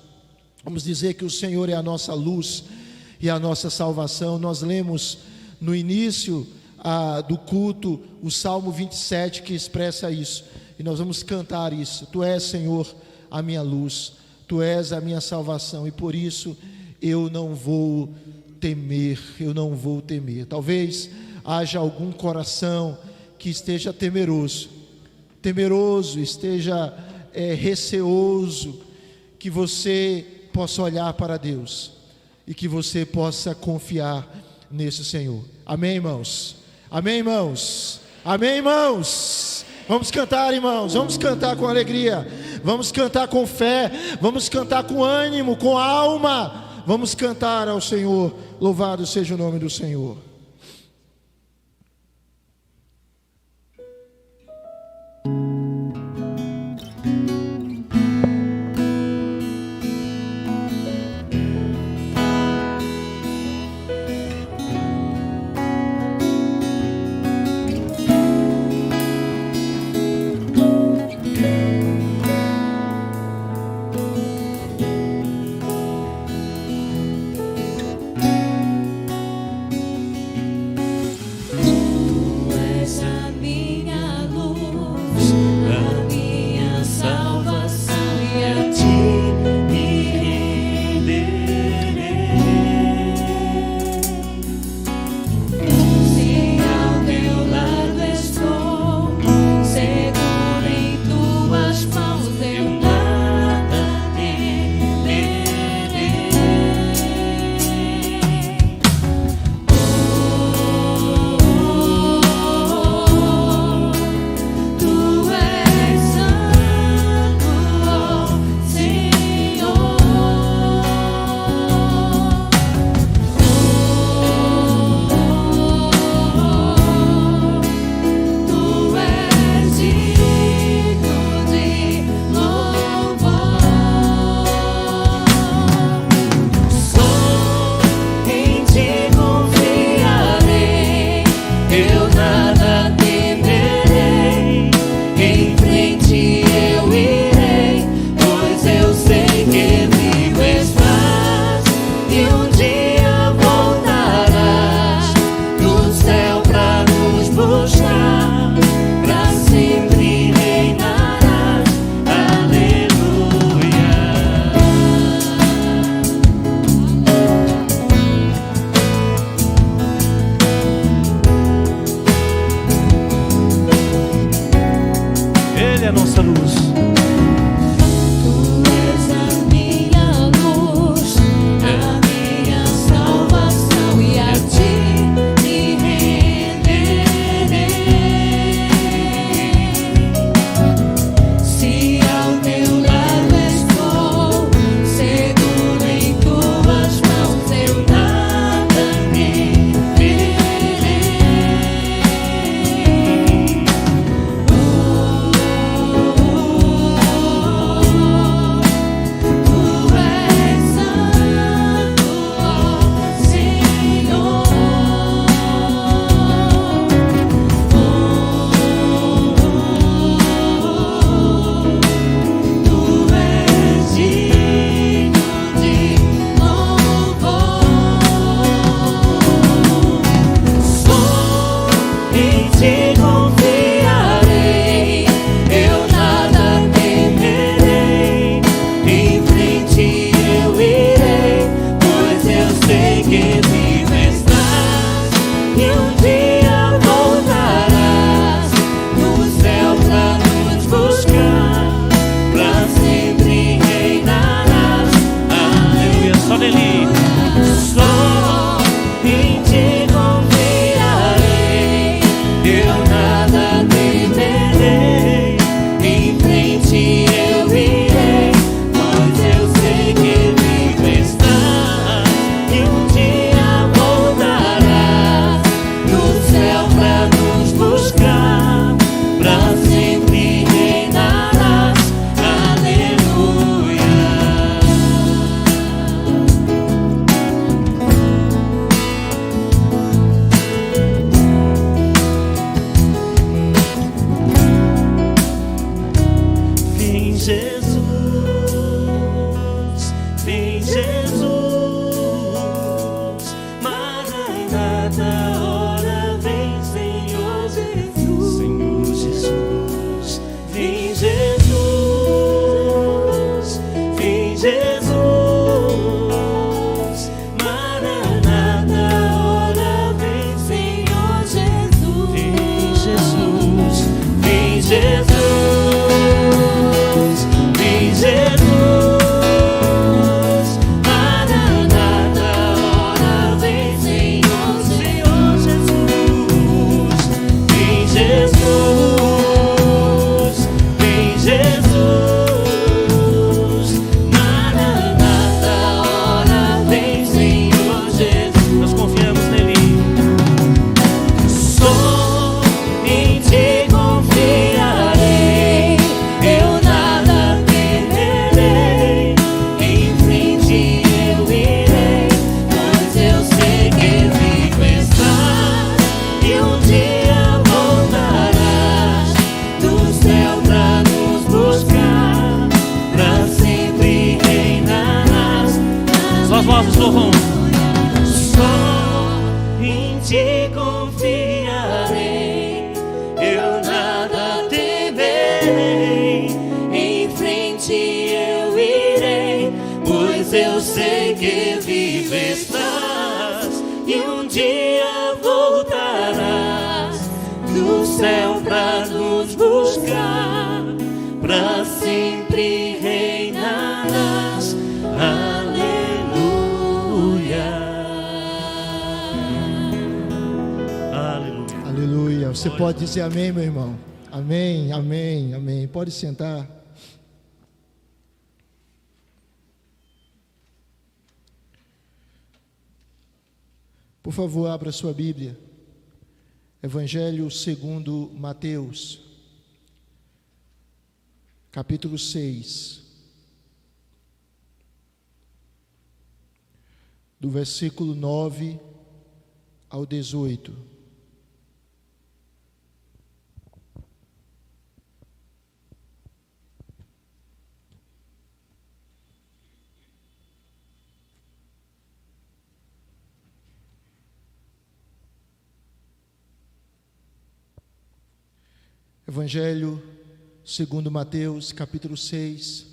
Vamos dizer que o Senhor é a nossa luz e a nossa salvação. Nós lemos no início do culto o Salmo 27 que expressa isso, e nós vamos cantar isso. Tu és, Senhor, a minha luz, Tu és a minha salvação, e por isso eu não vou temer, eu não vou temer. Talvez haja algum coração que esteja temeroso, esteja receoso, que você possa olhar para Deus e que você possa confiar nesse Senhor. Amém, irmãos? Amém, irmãos? Amém, irmãos? Vamos cantar, irmãos, vamos cantar com alegria, vamos cantar com fé, vamos cantar com ânimo, com alma. Vamos cantar ao Senhor, louvado seja o nome do Senhor. nossa luz. Tu és a minha luz, a minha salvação, e a ti me renderei. Se ao teu lado estou, seguro em tuas mãos, eu nada temerei. Tu és santo, ó Senhor. Tu és digno de louvor. Só em ti confiarei, eu nada temerei. Em frente eu irei, pois eu sei que vivo estás, e um dia voltarás no céu pra nos buscar, pra sempre reinarás. Aleluia, só nele. Só em ti confiarei, eu nada temerei. Em frente eu irei, pois eu sei que vivo estás, e um dia voltarás no céu pra nos buscar, pra sempre reinarás. Aleluia. Vem Jesus, vem Jesus, Maranata, ora vem Senhor Jesus, Senhor Jesus, vem Jesus, vem Jesus, Maranata, ora vem Senhor Jesus, vem Jesus, vem Jesus. Vem Jesus, Maranata, ora vem Senhor, Senhor Jesus. Vem Jesus, vem Jesus, Maranata, ora vem Senhor Jesus. Nós confiamos nele. Só em ti confiarei, eu nada temerei. Em frente eu irei, pois eu sei que vivo estás, e um dia voltarás do céu pra nos buscar, pra sempre reinarás. Suas vozes louvam. Só em ti confiarei, eu nada temerei. Em frente eu irei, pois eu sei que vivo estás, e um dia voltarás do céu pra nos buscar, pra sempre reinarás. Aleluia. Aleluia. Você pode dizer amém, meu irmão? Amém, amém, amém. Pode sentar. Por favor, abra sua Bíblia. Evangelho segundo Mateus, capítulo 6, do versículo 9 ao 18. Evangelho segundo Mateus, capítulo 6,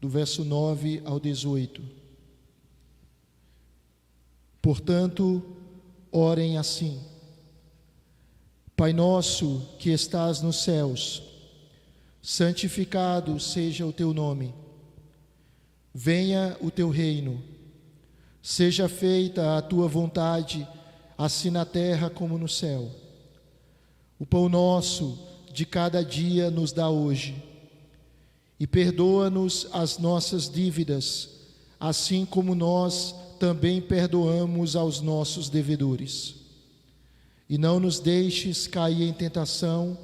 do verso 9 ao 18. Portanto, orem assim: Pai nosso que estás nos céus, santificado seja o teu nome. Venha o teu reino. Seja feita a tua vontade, assim na terra como no céu. O pão nosso de cada dia nos dá hoje. E perdoa-nos as nossas dívidas, assim como nós também perdoamos aos nossos devedores. E não nos deixes cair em tentação,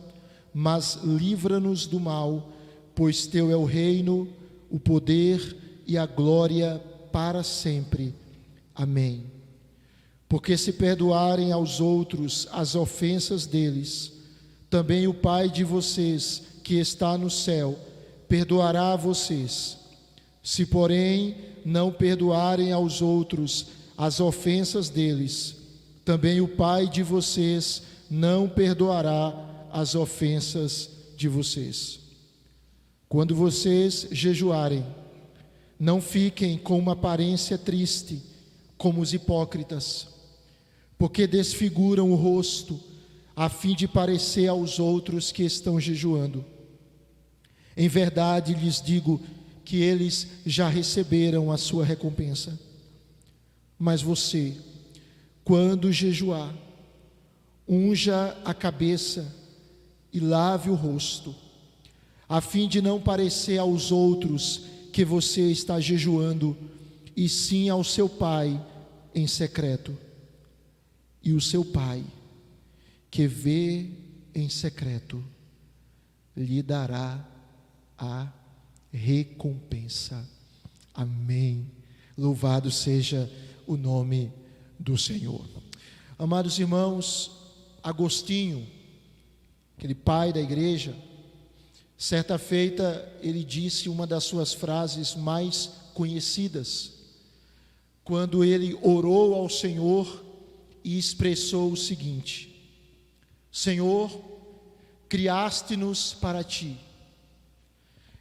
mas livra-nos do mal, pois teu é o reino, o poder e a glória para sempre. Amém. Porque se perdoarem aos outros as ofensas deles, também o Pai de vocês, que está no céu, perdoará a vocês. Se, porém, não perdoarem aos outros as ofensas deles, também o Pai de vocês não perdoará as ofensas de vocês. Quando vocês jejuarem, não fiquem com uma aparência triste, como os hipócritas, porque desfiguram o rosto, a fim de parecer aos outros que estão jejuando. Em verdade lhes digo que eles já receberam a sua recompensa. Mas você, quando jejuar, unja a cabeça e lave o rosto, a fim de não parecer aos outros que você está jejuando, e sim ao seu Pai em secreto. E o seu Pai, que vê em secreto, lhe dará a recompensa. Amém. Louvado seja o nome do Senhor. Amados irmãos, Agostinho, aquele pai da igreja, certa feita ele disse uma das suas frases mais conhecidas, quando ele orou ao Senhor e expressou o seguinte: Senhor, criaste-nos para ti,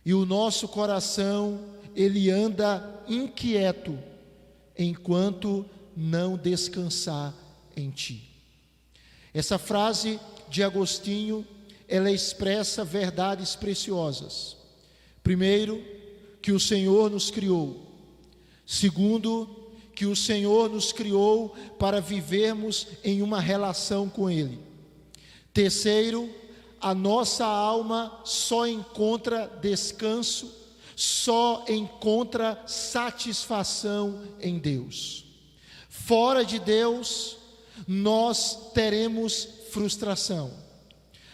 e o nosso coração ele anda inquieto enquanto não descansar em ti. Essa frase de Agostinho, ela expressa verdades preciosas. Primeiro, que o Senhor nos criou. Segundo, que o Senhor nos criou para vivermos em uma relação com Ele. Terceiro, a nossa alma só encontra descanso, só encontra satisfação em Deus. Fora de Deus, nós teremos frustração.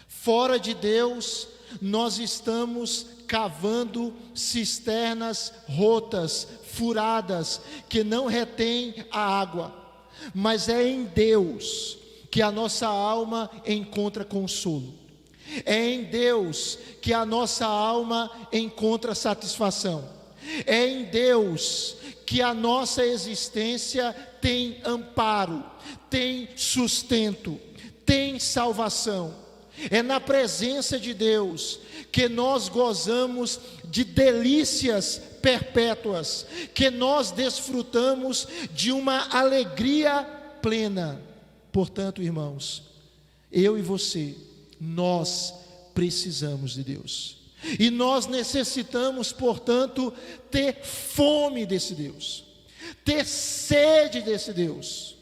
Fora de Deus, nós estamos cavando cisternas rotas, furadas, que não retêm a água. Mas é em Deus que a nossa alma encontra consolo. É em Deus que a nossa alma encontra satisfação. É em Deus que a nossa existência tem amparo, tem sustento, tem salvação. É na presença de Deus que nós gozamos de delícias perpétuas, que nós desfrutamos de uma alegria plena. Portanto, irmãos, eu e você, nós precisamos de Deus. E nós necessitamos, portanto, ter fome desse Deus, ter sede desse Deus.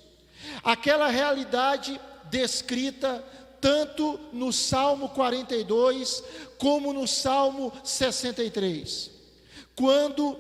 Aquela realidade descrita tanto no Salmo 42 como no Salmo 63. Quando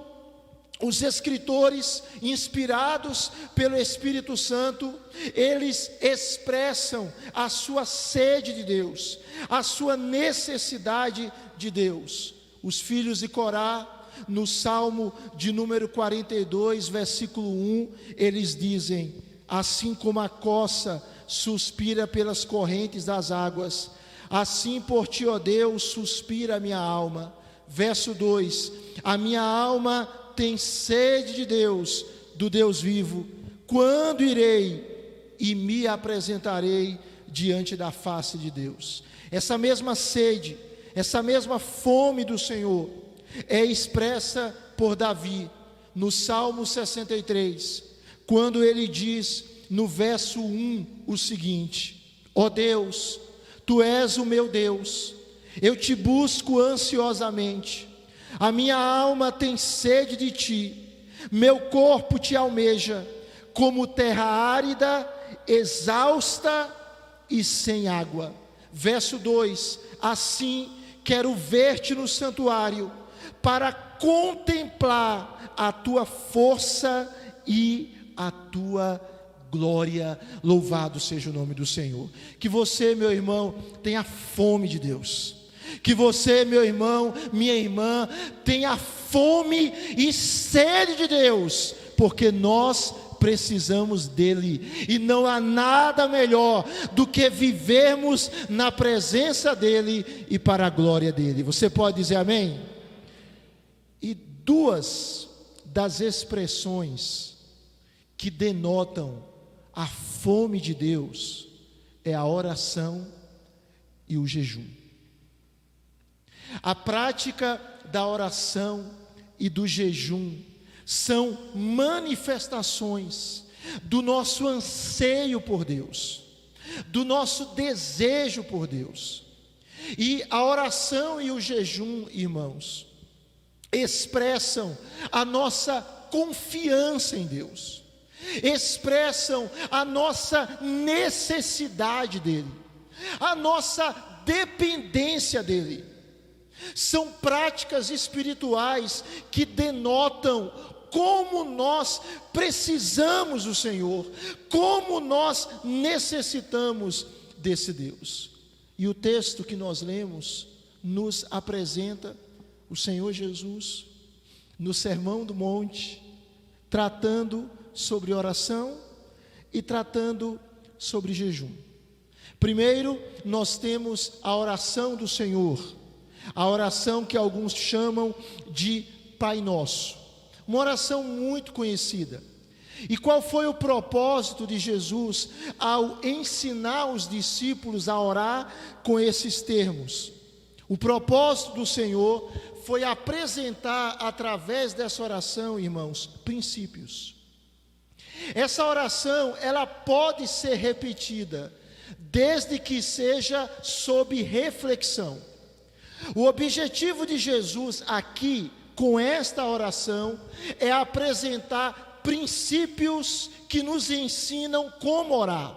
os escritores, inspirados pelo Espírito Santo, eles expressam a sua sede de Deus, a sua necessidade de Deus. Os filhos de Corá, no Salmo de número 42, versículo 1, eles dizem: assim como a coça suspira pelas correntes das águas, assim por ti, ó Deus, suspira a minha alma. Verso 2: a minha alma tem sede de Deus, do Deus vivo. Quando irei e me apresentarei diante da face de Deus? Essa mesma sede, essa mesma fome do Senhor é expressa por Davi no Salmo 63, quando ele diz no verso 1 o seguinte: ó Deus, tu és o meu Deus, Eu te busco ansiosamente, a minha alma tem sede de ti, meu corpo te almeja, como terra árida, exausta e sem água. Verso 2: assim quero ver-te no santuário, para contemplar a tua força e a tua glória. Louvado seja o nome do Senhor. Que você, meu irmão, tenha fome de Deus. Que você, meu irmão, minha irmã, tenha fome e sede de Deus, porque nós precisamos dele, e não há nada melhor do que vivermos na presença dele e para a glória dele. Você pode dizer amém? E duas das expressões que denotam a fome de Deus é a oração e o jejum. A prática da oração e do jejum são manifestações do nosso anseio por Deus, do nosso desejo por Deus. E a oração e o jejum, irmãos, expressam a nossa confiança em Deus, expressam a nossa necessidade dEle, a nossa dependência dEle. São práticas espirituais que denotam como nós precisamos do Senhor, como nós necessitamos desse Deus. E o texto que nós lemos nos apresenta o Senhor Jesus no Sermão do Monte, tratando sobre oração e tratando sobre jejum. Primeiro, nós temos a oração do Senhor, a oração que alguns chamam de Pai Nosso, uma oração muito conhecida. E qual foi o propósito de Jesus ao ensinar os discípulos a orar com esses termos? O propósito do Senhor foi apresentar através dessa oração, irmãos, princípios. Essa oração, ela pode ser repetida, desde que seja sob reflexão. O objetivo de Jesus aqui, com esta oração, é apresentar princípios que nos ensinam como orar,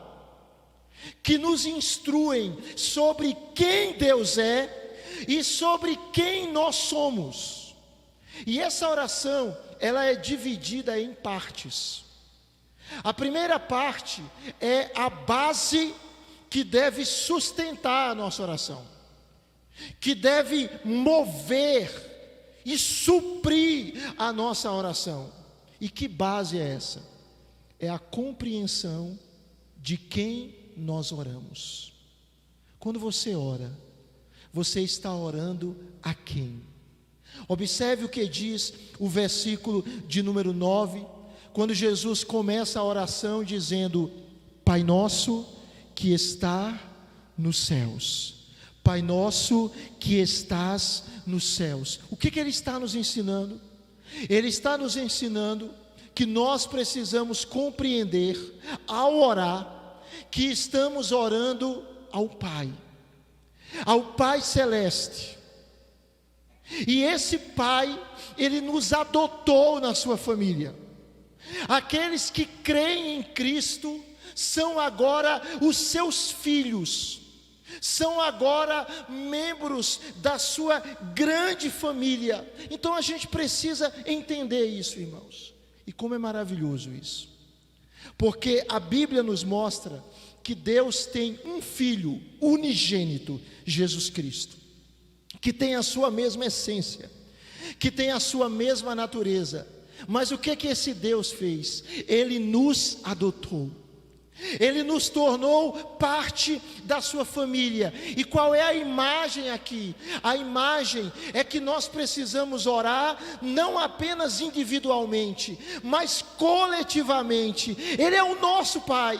que nos instruem sobre quem Deus é e sobre quem nós somos. E essa oração, ela é dividida em partes. A primeira parte é a base que deve sustentar a nossa oração, que deve mover e suprir a nossa oração. E que base é essa? É a compreensão de quem nós oramos. Quando você ora, você está orando a quem? Observe o que diz o versículo de número 9, quando Jesus começa a oração dizendo: Pai nosso que está nos céus. Pai nosso que estás nos céus. O que ele está nos ensinando? Ele está nos ensinando que nós precisamos compreender, ao orar, que estamos orando ao Pai Celeste. E esse Pai, Ele nos adotou na sua família. Aqueles que creem em Cristo são agora os seus filhos, são agora membros da sua grande família. Então a gente precisa entender isso, irmãos. E como é maravilhoso isso, porque a Bíblia nos mostra que Deus tem um Filho unigênito, Jesus Cristo, que tem a sua mesma essência, que tem a sua mesma natureza. Mas o que esse Deus fez? Ele nos adotou, Ele nos tornou parte da sua família. E qual é a imagem aqui? A imagem é que nós precisamos orar não apenas individualmente, mas coletivamente. Ele é o nosso Pai,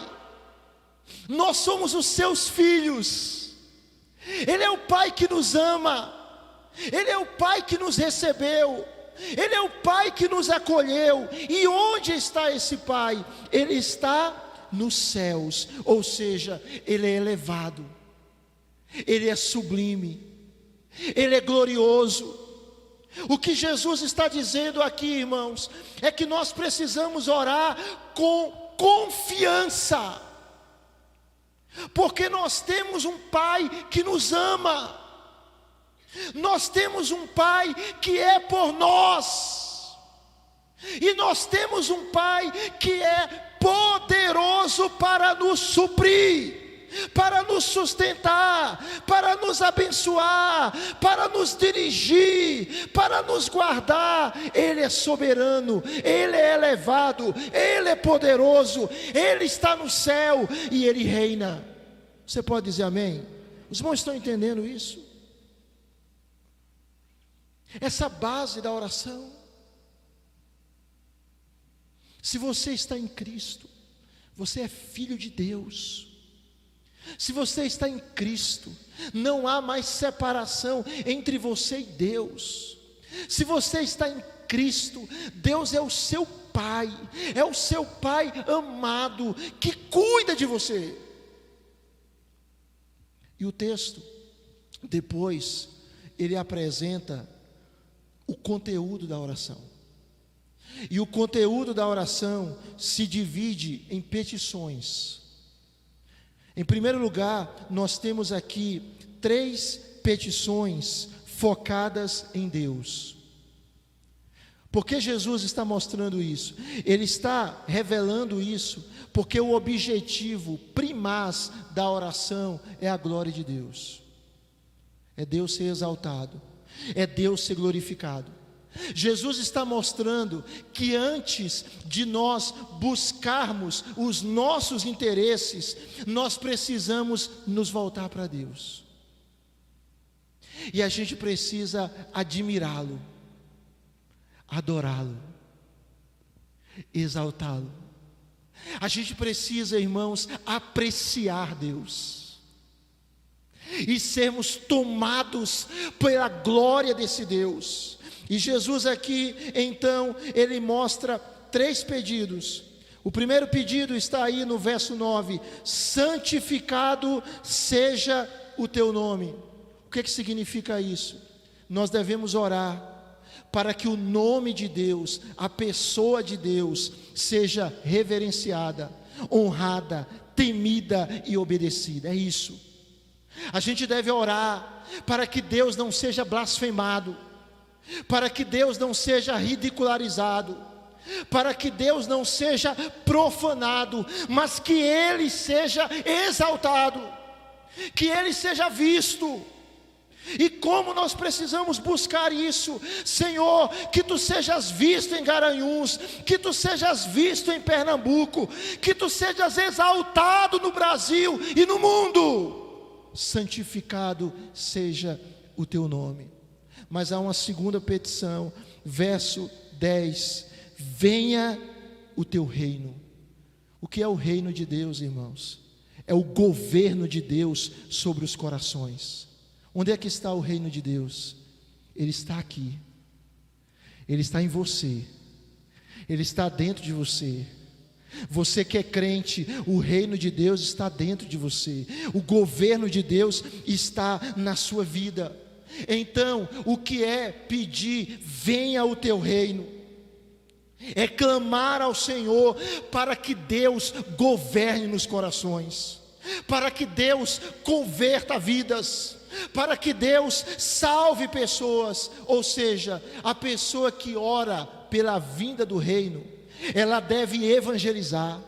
nós somos os seus filhos. Ele é o Pai que nos ama, Ele é o Pai que nos recebeu, Ele é o Pai que nos acolheu. E onde está esse Pai? Ele está nos céus, ou seja, Ele é elevado, Ele é sublime, Ele é glorioso. O que Jesus está dizendo aqui, irmãos, é que nós precisamos orar com confiança, porque nós temos um Pai que nos ama, nós temos um Pai que é por nós, e nós temos um Pai que é poderoso para nos suprir, para nos sustentar, para nos abençoar, para nos dirigir, para nos guardar. Ele é soberano, Ele é elevado, Ele é poderoso, Ele está no céu e Ele reina. Você pode dizer amém? Os irmãos estão entendendo isso? Essa base da oração. Se você está em Cristo, você é filho de Deus. Se você está em Cristo, não há mais separação entre você e Deus. Se você está em Cristo, Deus é o seu Pai, é o seu Pai amado, que cuida de você. E o texto, depois, ele apresenta o conteúdo da oração. E o conteúdo da oração se divide em petições. Em primeiro lugar, nós temos aqui 3 petições focadas em Deus. Por que Jesus está mostrando isso? Ele está revelando isso porque o objetivo primaz da oração é a glória de Deus. É Deus ser exaltado, é Deus ser glorificado. Jesus está mostrando que antes de nós buscarmos os nossos interesses, nós precisamos nos voltar para Deus. E a gente precisa admirá-lo, adorá-lo, exaltá-lo. A gente precisa, irmãos, apreciar Deus e sermos tomados pela glória desse Deus. E Jesus aqui, então, ele mostra 3 pedidos. O primeiro pedido está aí no verso 9: santificado seja o teu nome. O que significa isso? Nós devemos orar para que o nome de Deus, a pessoa de Deus, seja reverenciada, honrada, temida e obedecida. É isso. A gente deve orar para que Deus não seja blasfemado, para que Deus não seja ridicularizado, para que Deus não seja profanado, mas que Ele seja exaltado, que Ele seja visto. E como nós precisamos buscar isso? Senhor, que Tu sejas visto em Garanhuns, que Tu sejas visto em Pernambuco, que Tu sejas exaltado no Brasil e no mundo. Santificado seja o Teu nome. Mas há uma segunda petição, verso 10: venha o teu reino. O que é o reino de Deus, irmãos? É o governo de Deus sobre os corações. Onde é que está o reino de Deus? Ele está aqui, ele está em você, ele está dentro de você. Você que é crente, o reino de Deus está dentro de você, o governo de Deus está na sua vida. Então, o que é pedir, venha o teu reino? É clamar ao Senhor para que Deus governe nos corações, para que Deus converta vidas, para que Deus salve pessoas. Ou seja, a pessoa que ora pela vinda do reino, ela deve evangelizar,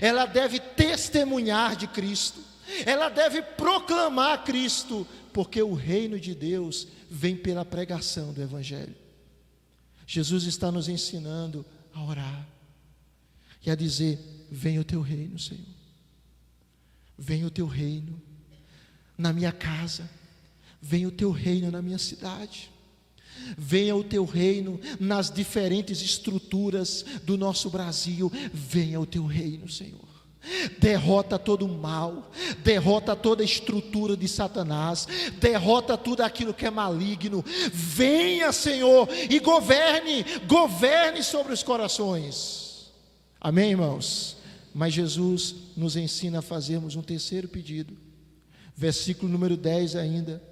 ela deve testemunhar de Cristo, ela deve proclamar Cristo, porque o reino de Deus vem pela pregação do Evangelho. Jesus está nos ensinando a orar e a dizer: venha o teu reino, Senhor, venha o teu reino na minha casa, venha o teu reino na minha cidade, venha o teu reino nas diferentes estruturas do nosso Brasil, venha o teu reino, Senhor. Derrota todo o mal, derrota toda a estrutura de Satanás, derrota tudo aquilo que é maligno. Venha, Senhor, e governe sobre os corações. Amém, irmãos? Mas Jesus nos ensina a fazermos um terceiro pedido. Versículo número 10 ainda.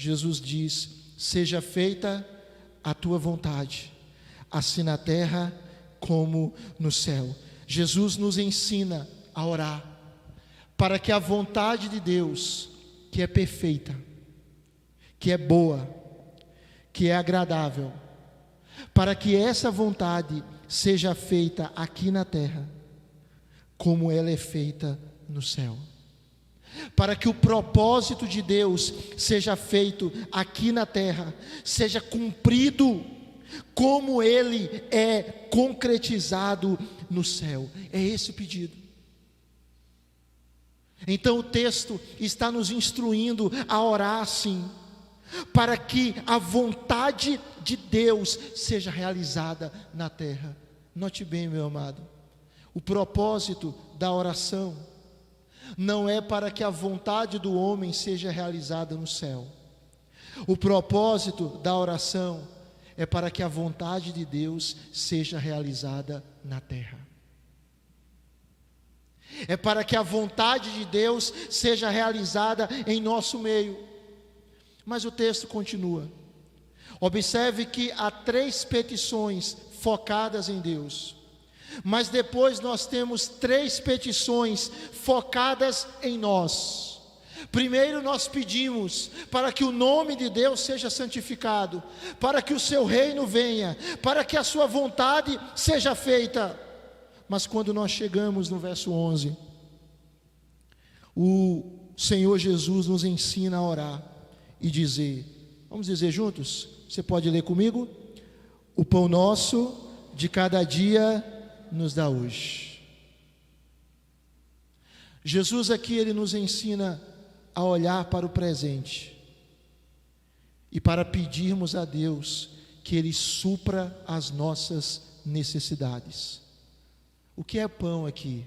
Jesus diz: seja feita a tua vontade, assim na terra como no céu. Jesus nos ensina a orar para que a vontade de Deus, que é perfeita, que é boa, que é agradável, para que essa vontade seja feita aqui na terra, como ela é feita no céu. Para que o propósito de Deus seja feito aqui na terra, seja cumprido, como ele é concretizado no céu. É esse o pedido. Então o texto está nos instruindo a orar assim, para que a vontade de Deus seja realizada na terra. Note bem, meu amado, o propósito da oração não é para que a vontade do homem seja realizada no céu. O propósito da oração é para que a vontade de Deus seja realizada na terra. É para que a vontade de Deus seja realizada em nosso meio. Mas o texto continua. Observe que há 3 petições focadas em Deus. Mas depois nós temos 3 petições focadas em nós. Primeiro nós pedimos para que o nome de Deus seja santificado, para que o seu reino venha, para que a sua vontade seja feita. Mas quando nós chegamos no verso 11, o Senhor Jesus nos ensina a orar e dizer, vamos dizer juntos? Você pode ler comigo? O pão nosso de cada dia nos dá hoje. Jesus aqui, ele nos ensina a olhar para o presente e para pedirmos a Deus que ele supra as nossas necessidades. O que é pão aqui?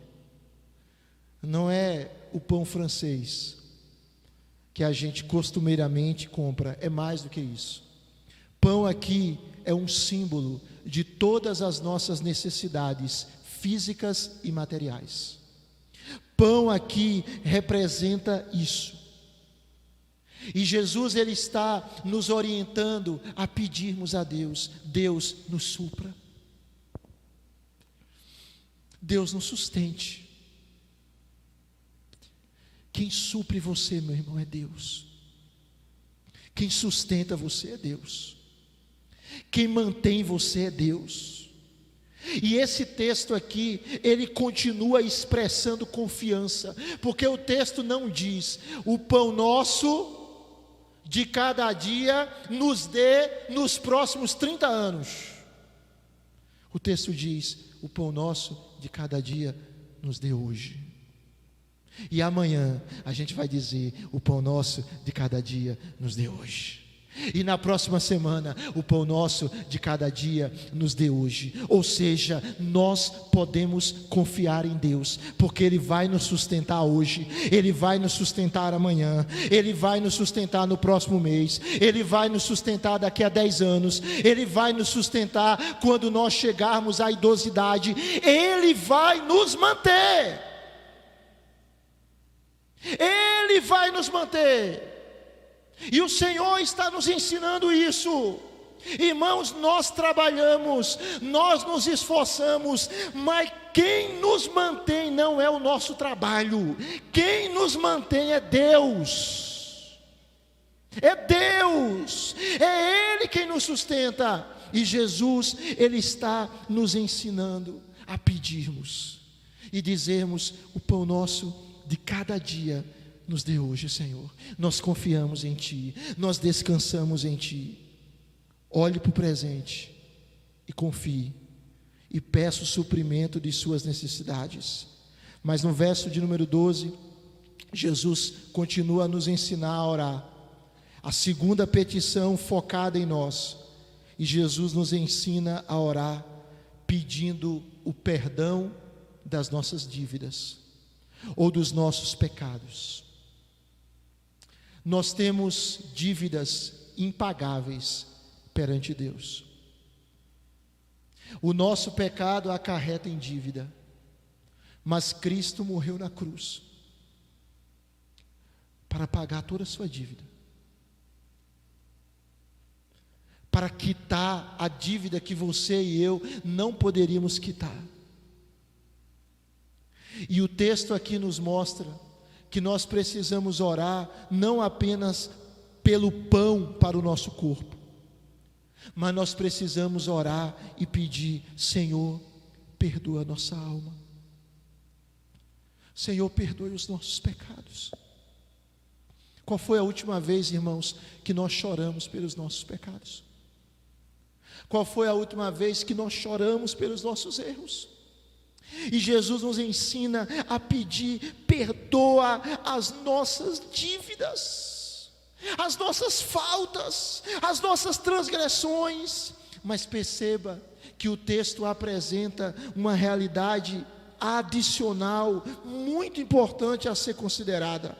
Não é o pão francês que a gente costumeiramente compra, é mais do que isso. Pão aqui é um símbolo de todas as nossas necessidades físicas e materiais. Pão aqui representa isso. E Jesus, ele está nos orientando a pedirmos a Deus, Deus nos supra. Deus nos sustente. Quem supre você, meu irmão, é Deus. Quem sustenta você é Deus. Quem mantém você é Deus. E esse texto aqui, ele continua expressando confiança, porque o texto não diz, o pão nosso de cada dia nos dê nos próximos 30 anos. O texto diz, o pão nosso de cada dia nos dê hoje. E amanhã a gente vai dizer, o pão nosso de cada dia nos dê hoje. E na próxima semana, o pão nosso de cada dia nos dê hoje. Ou seja, nós podemos confiar em Deus, porque Ele vai nos sustentar hoje, Ele vai nos sustentar amanhã, Ele vai nos sustentar no próximo mês, Ele vai nos sustentar daqui a 10 anos, Ele vai nos sustentar quando nós chegarmos à idosidade, Ele vai nos manter. Ele vai nos manter. E o Senhor está nos ensinando isso. Irmãos, nós trabalhamos, nós nos esforçamos, mas quem nos mantém não é o nosso trabalho. Quem nos mantém é Deus. É Deus. É Ele quem nos sustenta. E Jesus, Ele está nos ensinando a pedirmos e dizermos, o pão nosso de cada dia nos dê hoje, Senhor. Nós confiamos em Ti, nós descansamos em Ti. Olhe para o presente e confie, e peça o suprimento de suas necessidades. Mas no verso de número 12, Jesus continua a nos ensinar a orar. A segunda petição focada em nós, e Jesus nos ensina a orar pedindo o perdão das nossas dívidas ou dos nossos pecados. Nós temos dívidas impagáveis perante Deus. O nosso pecado acarreta em dívida, mas Cristo morreu na cruz para pagar toda a sua dívida. para quitar a dívida que você e eu não poderíamos quitar. E o texto aqui nos mostra que nós precisamos orar não apenas pelo pão para o nosso corpo, mas nós precisamos orar e pedir: Senhor, perdoa a nossa alma. Senhor, perdoe os nossos pecados. Qual foi a última vez, irmãos, que nós choramos pelos nossos pecados? Qual foi a última vez que nós choramos pelos nossos erros? E Jesus nos ensina a pedir: perdoa as nossas dívidas, as nossas faltas, as nossas transgressões. Mas perceba que o texto apresenta uma realidade adicional muito importante a ser considerada: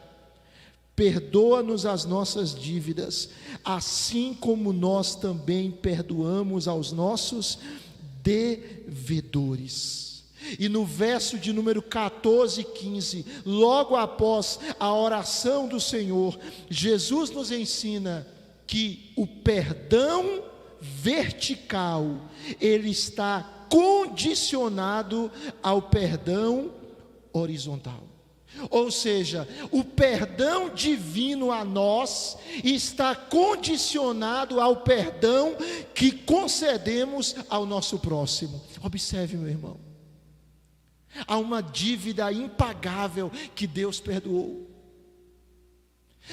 perdoa-nos as nossas dívidas, assim como nós também perdoamos aos nossos devedores. E no verso de número 14 e 15, logo após a oração do Senhor, Jesus nos ensina que o perdão vertical, ele está condicionado ao perdão horizontal. Ou seja, o perdão divino a nós está condicionado ao perdão que concedemos ao nosso próximo. Observe, meu irmão, há uma dívida impagável que Deus perdoou.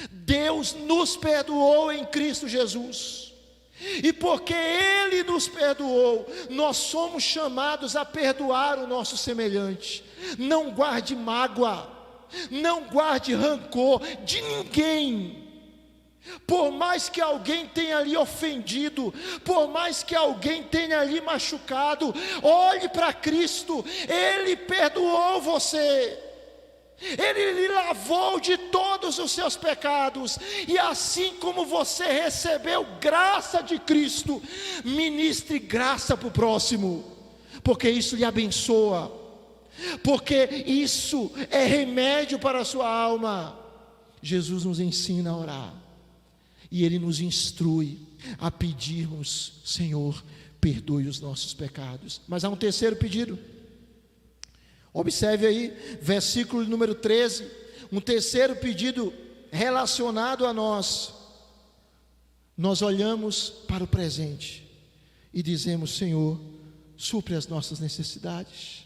Deus nos perdoou em Cristo Jesus. E porque Ele nos perdoou, nós somos chamados a perdoar o nosso semelhante. Não guarde mágoa, não guarde rancor de ninguém. Por mais que alguém tenha lhe ofendido, por mais que alguém tenha lhe machucado, olhe para Cristo. Ele perdoou você, Ele lhe lavou de todos os seus pecados. E assim como você recebeu graça de Cristo, ministre graça para o próximo, porque isso lhe abençoa, porque isso é remédio para a sua alma. Jesus nos ensina a orar, e Ele nos instrui a pedirmos: Senhor, perdoe os nossos pecados. Mas há um terceiro pedido. Observe aí, versículo número 13, um terceiro pedido relacionado a nós. Nós olhamos para o presente e dizemos: Senhor, supre as nossas necessidades.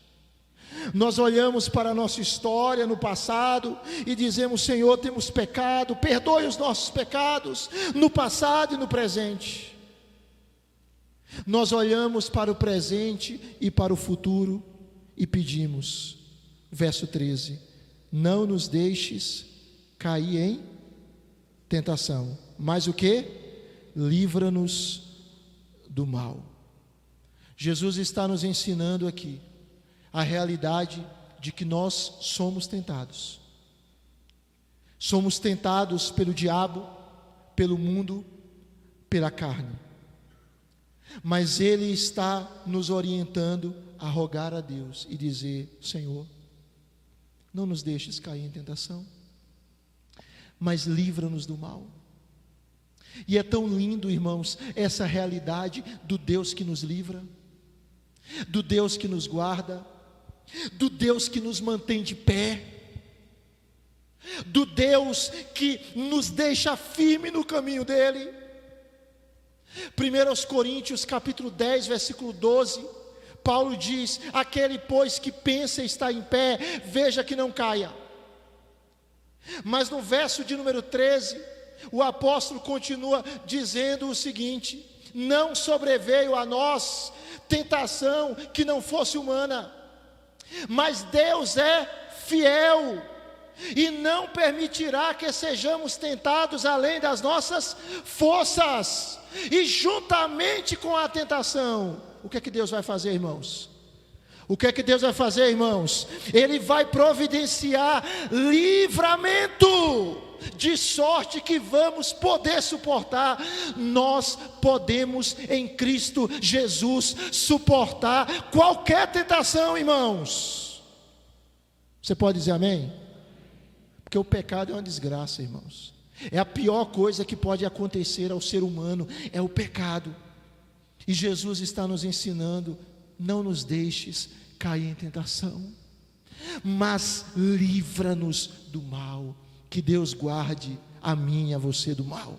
Nós olhamos para a nossa história no passado e dizemos: Senhor, temos pecado, perdoe os nossos pecados no passado e no presente. Nós olhamos para o presente e para o futuro e pedimos, verso 13: não nos deixes cair em tentação, mas o que? Livra-nos do mal. Jesus está nos ensinando aqui a realidade de que nós somos tentados. Somos tentados pelo diabo, pelo mundo, pela carne. Mas Ele está nos orientando a rogar a Deus e dizer: Senhor, não nos deixes cair em tentação, mas livra-nos do mal. E é tão lindo, irmãos, essa realidade do Deus que nos livra, do Deus que nos guarda, do Deus que nos mantém de pé, do Deus que nos deixa firme no caminho dele. 1 Coríntios capítulo 10, versículo 12, Paulo diz: aquele pois que pensa estar em pé, veja que não caia. Mas no verso de número 13, o apóstolo continua dizendo o seguinte: não sobreveio a nós tentação que não fosse humana, mas Deus é fiel e não permitirá que sejamos tentados além das nossas forças. E juntamente com a tentação, o que é que Deus vai fazer, irmãos? O que é que Deus vai fazer, irmãos? Ele vai providenciar livramento, de sorte que vamos poder suportar. Nós podemos em Cristo Jesus suportar qualquer tentação, irmãos. Você pode dizer amém? Porque o pecado é uma desgraça, irmãos. É a pior coisa que pode acontecer ao ser humano, é o pecado. E Jesus está nos ensinando: não nos deixes cair em tentação, mas livra-nos do mal. Que Deus guarde a mim e a você do mal.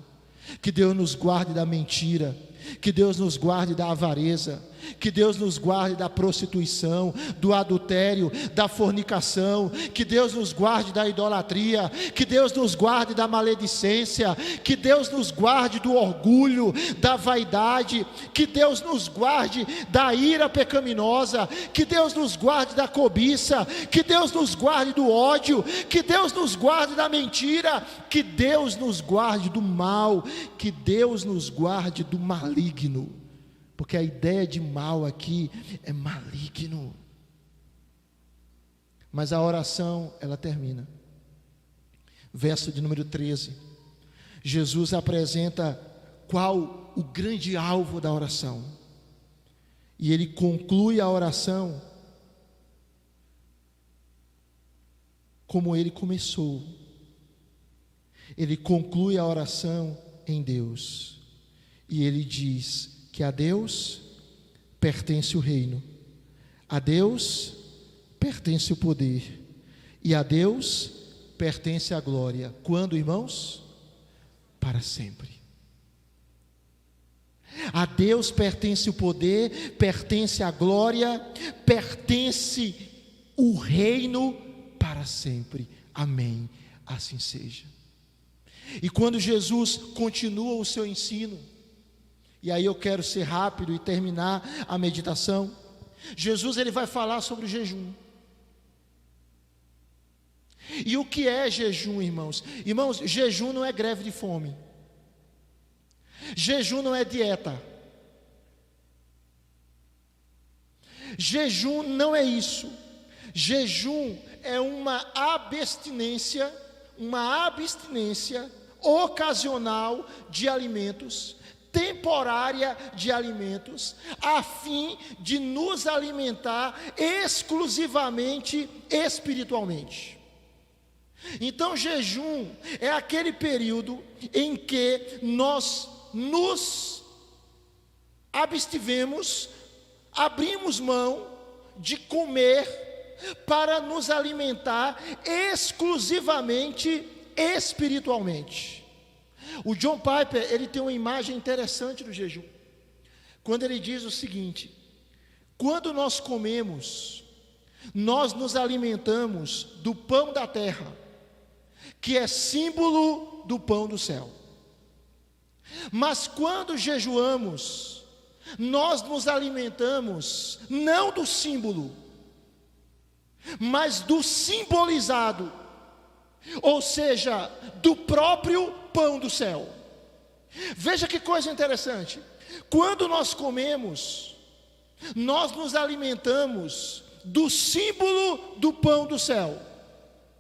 Que Deus nos guarde da mentira. Que Deus nos guarde da avareza. Que Deus nos guarde da prostituição, do adultério, da fornicação. Que Deus nos guarde da idolatria. Que Deus nos guarde da maledicência. Que Deus nos guarde do orgulho, da vaidade. Que Deus nos guarde da ira pecaminosa. Que Deus nos guarde da cobiça. Que Deus nos guarde do ódio. Que Deus nos guarde da mentira. Que Deus nos guarde do mal. Que Deus nos guarde do maligno. Porque a ideia de mal aqui é maligno. Mas a oração, ela termina. Verso de número 13. Jesus apresenta qual o grande alvo da oração. E ele conclui a oração como ele começou. Ele conclui a oração em Deus. E ele diz que a Deus pertence o reino, a Deus pertence o poder, e a Deus pertence a glória. Quando, irmãos? Para sempre. A Deus pertence o poder, pertence a glória, pertence o reino para sempre. Amém. Assim seja. E quando Jesus continua o seu ensino, e aí eu quero ser rápido e terminar a meditação. Jesus, ele vai falar sobre o jejum. E o que é jejum, irmãos? Irmãos, jejum não é greve de fome. Jejum não é dieta. Jejum não é isso. Jejum é uma abstinência ocasional de alimentos, temporária de alimentos, a fim de nos alimentar exclusivamente espiritualmente. Então, jejum é aquele período em que nós nos abstivemos, abrimos mão de comer para nos alimentar exclusivamente espiritualmente. O John Piper, ele tem uma imagem interessante do jejum, quando ele diz o seguinte: quando nós comemos, nós nos alimentamos do pão da terra, que é símbolo do pão do céu. Mas quando jejuamos, nós nos alimentamos não do símbolo, mas do simbolizado, ou seja, do próprio pão do céu. Veja que coisa interessante. Quando nós comemos, nós nos alimentamos do símbolo do pão do céu,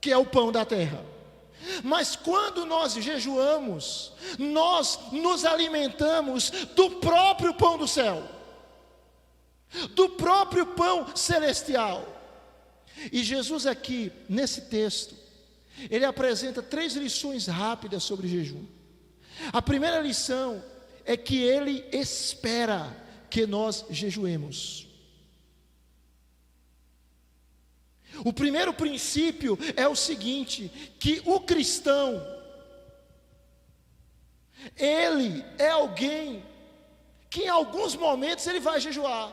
que é o pão da terra. Mas quando nós jejuamos, nós nos alimentamos do próprio pão do céu, do próprio pão celestial. E Jesus aqui, nesse texto, ele apresenta 3 lições rápidas sobre jejum. A primeira lição é que ele espera que nós jejuemos. O primeiro princípio é o seguinte: que o cristão, ele é alguém que em alguns momentos ele vai jejuar.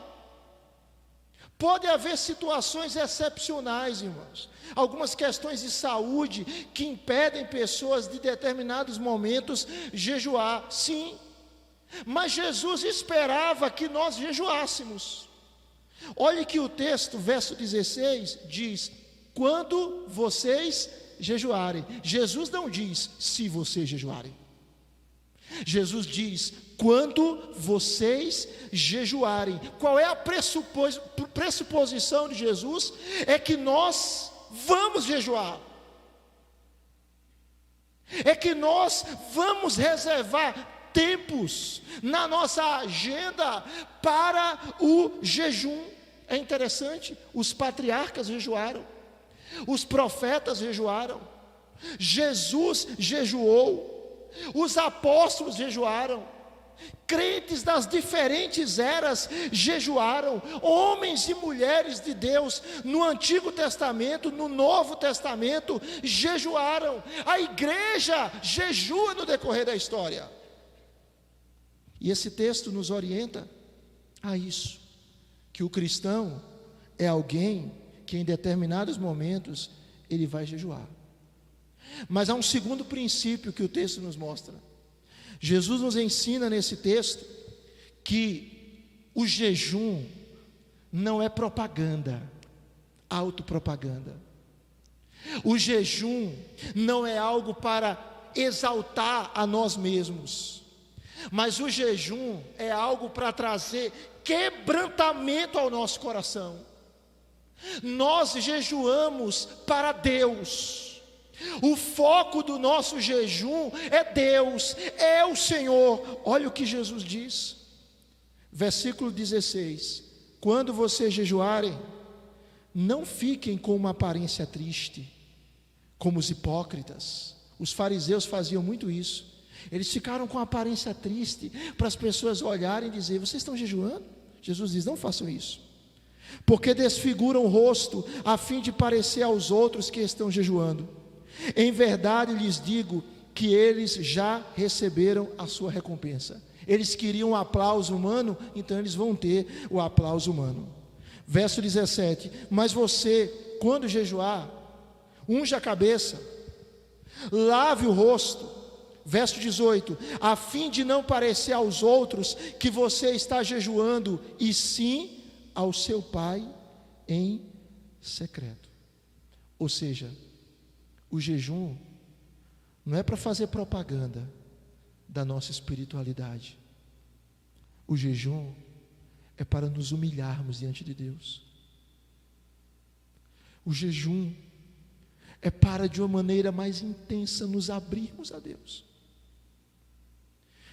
Pode haver situações excepcionais, irmãos, algumas questões de saúde que impedem pessoas de determinados momentos jejuar, sim, mas Jesus esperava que nós jejuássemos. Olhe que o texto, verso 16, diz: quando vocês jejuarem. Jesus não diz se vocês jejuarem. Jesus diz: quando vocês jejuarem. Qual é a pressuposição de Jesus? É que nós vamos jejuar. É que nós vamos reservar tempos na nossa agenda para o jejum. É interessante, os patriarcas jejuaram, os profetas jejuaram, Jesus jejuou, os apóstolos jejuaram. Crentes das diferentes eras jejuaram, homens e mulheres de Deus, no Antigo Testamento, no Novo Testamento, jejuaram. A igreja jejua no decorrer da história. E esse texto nos orienta a isso, que o cristão é alguém que em determinados momentos ele vai jejuar. Mas há um segundo princípio que o texto nos mostra. Jesus nos ensina nesse texto que o jejum não é propaganda, autopropaganda. O jejum não é algo para exaltar a nós mesmos, mas o jejum é algo para trazer quebrantamento ao nosso coração. Nós jejuamos para Deus. O foco do nosso jejum é Deus, é o Senhor. Olha o que Jesus diz, versículo 16: quando vocês jejuarem, não fiquem com uma aparência triste, como os hipócritas. Os fariseus faziam muito isso. Eles ficaram com aparência triste, para as pessoas olharem e dizer: vocês estão jejuando? Jesus diz: não façam isso, porque desfiguram o rosto, a fim de parecer aos outros que estão jejuando. Em verdade lhes digo que eles já receberam a sua recompensa. Eles queriam um aplauso humano, então eles vão ter o aplauso humano. Verso 17: mas você, quando jejuar, unja a cabeça, lave o rosto. Verso 18: a fim de não parecer aos outros que você está jejuando, e sim ao seu Pai em secreto. Ou seja, o jejum não é para fazer propaganda da nossa espiritualidade. O jejum é para nos humilharmos diante de Deus. O jejum é para, de uma maneira mais intensa, nos abrirmos a Deus.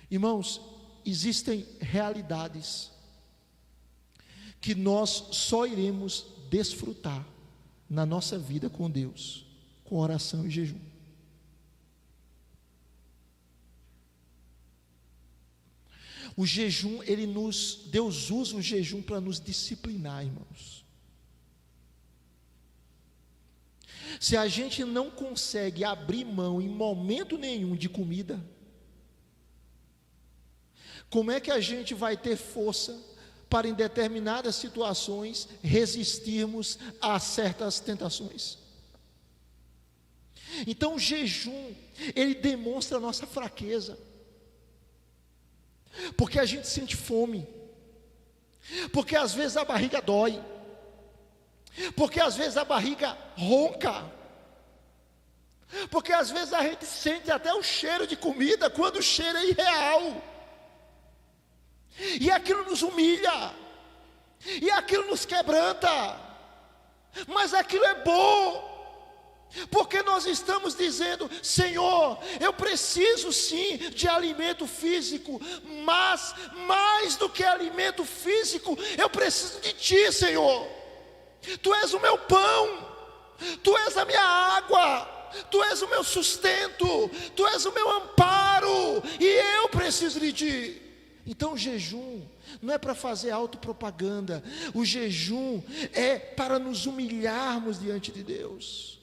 Irmãos, existem realidades que nós só iremos desfrutar na nossa vida com Deus, com oração e jejum. O jejum, Deus usa o jejum para nos disciplinar, irmãos. Se a gente não consegue abrir mão em momento nenhum de comida, como é que a gente vai ter força para, em determinadas situações, resistirmos a certas tentações? Então o jejum, ele demonstra a nossa fraqueza, porque a gente sente fome, porque às vezes a barriga dói, porque às vezes a barriga ronca, porque às vezes a gente sente até o cheiro de comida, quando o cheiro é irreal, e aquilo nos humilha, e aquilo nos quebranta, mas aquilo é bom, porque nós estamos dizendo: Senhor, eu preciso sim de alimento físico, mas mais do que alimento físico, eu preciso de Ti, Senhor. Tu és o meu pão, Tu és a minha água, Tu és o meu sustento, Tu és o meu amparo, e eu preciso de Ti. Então o jejum não é para fazer autopropaganda, o jejum é para nos humilharmos diante de Deus.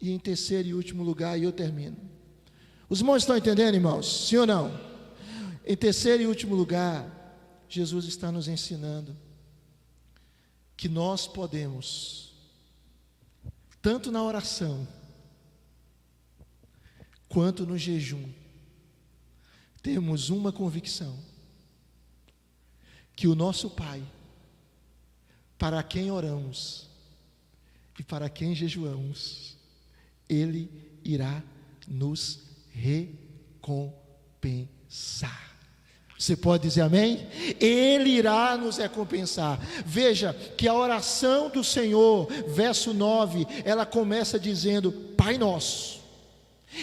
E em terceiro e último lugar, e eu termino. Os irmãos estão entendendo, irmãos? Sim ou não? Em terceiro e último lugar, Jesus está nos ensinando que nós podemos, tanto na oração, quanto no jejum, temos uma convicção: que o nosso Pai, para quem oramos e para quem jejuamos, Ele irá nos recompensar. Você pode dizer amém? Ele irá nos recompensar. Veja que a oração do Senhor, verso 9, ela começa dizendo: Pai Nosso,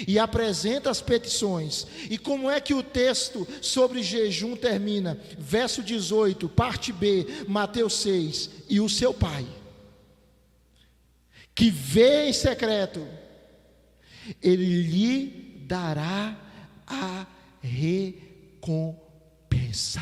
e apresenta as petições. E como é que o texto sobre jejum termina? Verso 18, parte B, Mateus 6: e o seu Pai, que vê em secreto, Ele lhe dará a recompensa. recompensa.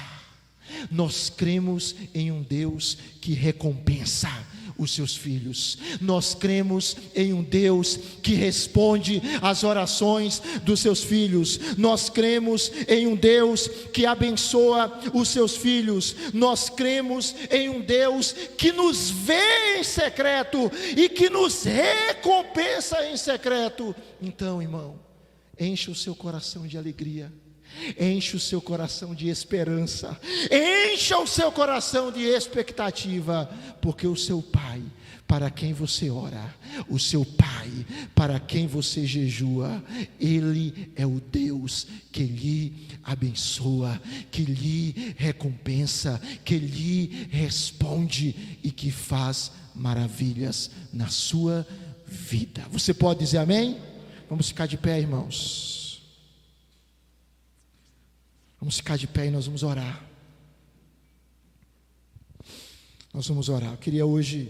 Nós cremos em um Deus que recompensa os seus filhos. Nós cremos em um Deus que responde às orações dos seus filhos. Nós cremos em um Deus que abençoa os seus filhos. Nós cremos em um Deus que nos vê em secreto e que nos recompensa em secreto. Então, irmão, enche o seu coração de alegria, enche o seu coração de esperança, encha o seu coração de expectativa, porque o seu Pai, para quem você ora, o seu Pai, para quem você jejua, Ele é o Deus que lhe abençoa, que lhe recompensa, que lhe responde e que faz maravilhas na sua vida. Você pode dizer amém? Vamos ficar de pé, irmãos. Vamos ficar de pé e nós vamos orar. Nós vamos orar. Eu queria hoje,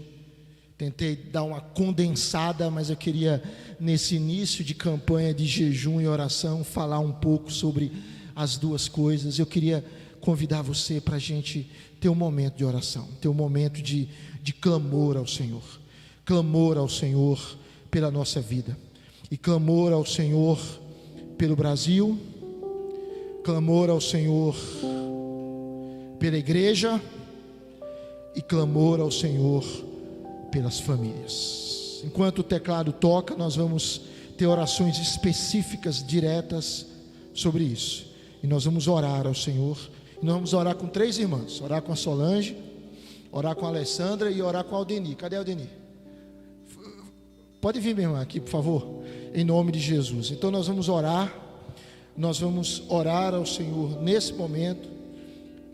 tentei dar uma condensada, mas eu queria, nesse início de campanha de jejum e oração, falar um pouco sobre as duas coisas. Eu queria convidar você para a gente ter um momento de oração, ter um momento de clamor ao Senhor. Clamor ao Senhor pela nossa vida. E clamor ao Senhor pelo Brasil, clamor ao Senhor pela igreja e clamor ao Senhor pelas famílias. Enquanto o teclado toca, nós vamos ter orações específicas, diretas sobre isso. E nós vamos orar ao Senhor. E nós vamos orar com 3 irmãs: orar com a Solange, orar com a Alessandra e orar com a Aldeni. Cadê a Aldeni? Pode vir, minha irmã, aqui, por favor, em nome de Jesus. Então nós vamos orar. Nós vamos orar ao Senhor nesse momento,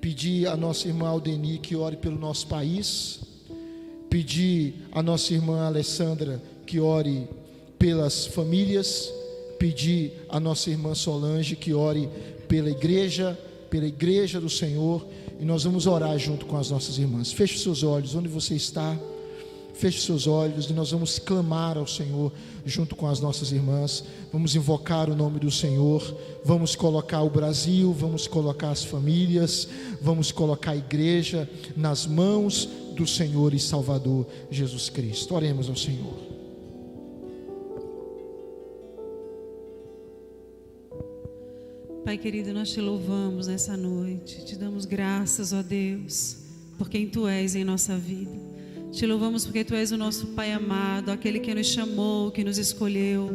pedir a nossa irmã Aldeni que ore pelo nosso país, pedir a nossa irmã Alessandra que ore pelas famílias, pedir a nossa irmã Solange que ore pela igreja do Senhor, e nós vamos orar junto com as nossas irmãs. Feche os seus olhos, onde você está. Feche seus olhos e nós vamos clamar ao Senhor junto com as nossas irmãs. Vamos invocar o nome do Senhor. Vamos colocar o Brasil, vamos colocar as famílias, vamos colocar a igreja nas mãos do Senhor e Salvador Jesus Cristo. Oremos ao Senhor. Pai querido, nós te louvamos nessa noite. Te damos graças, ó Deus, por quem Tu és em nossa vida. Te louvamos porque Tu és o nosso Pai amado, aquele que nos chamou, que nos escolheu,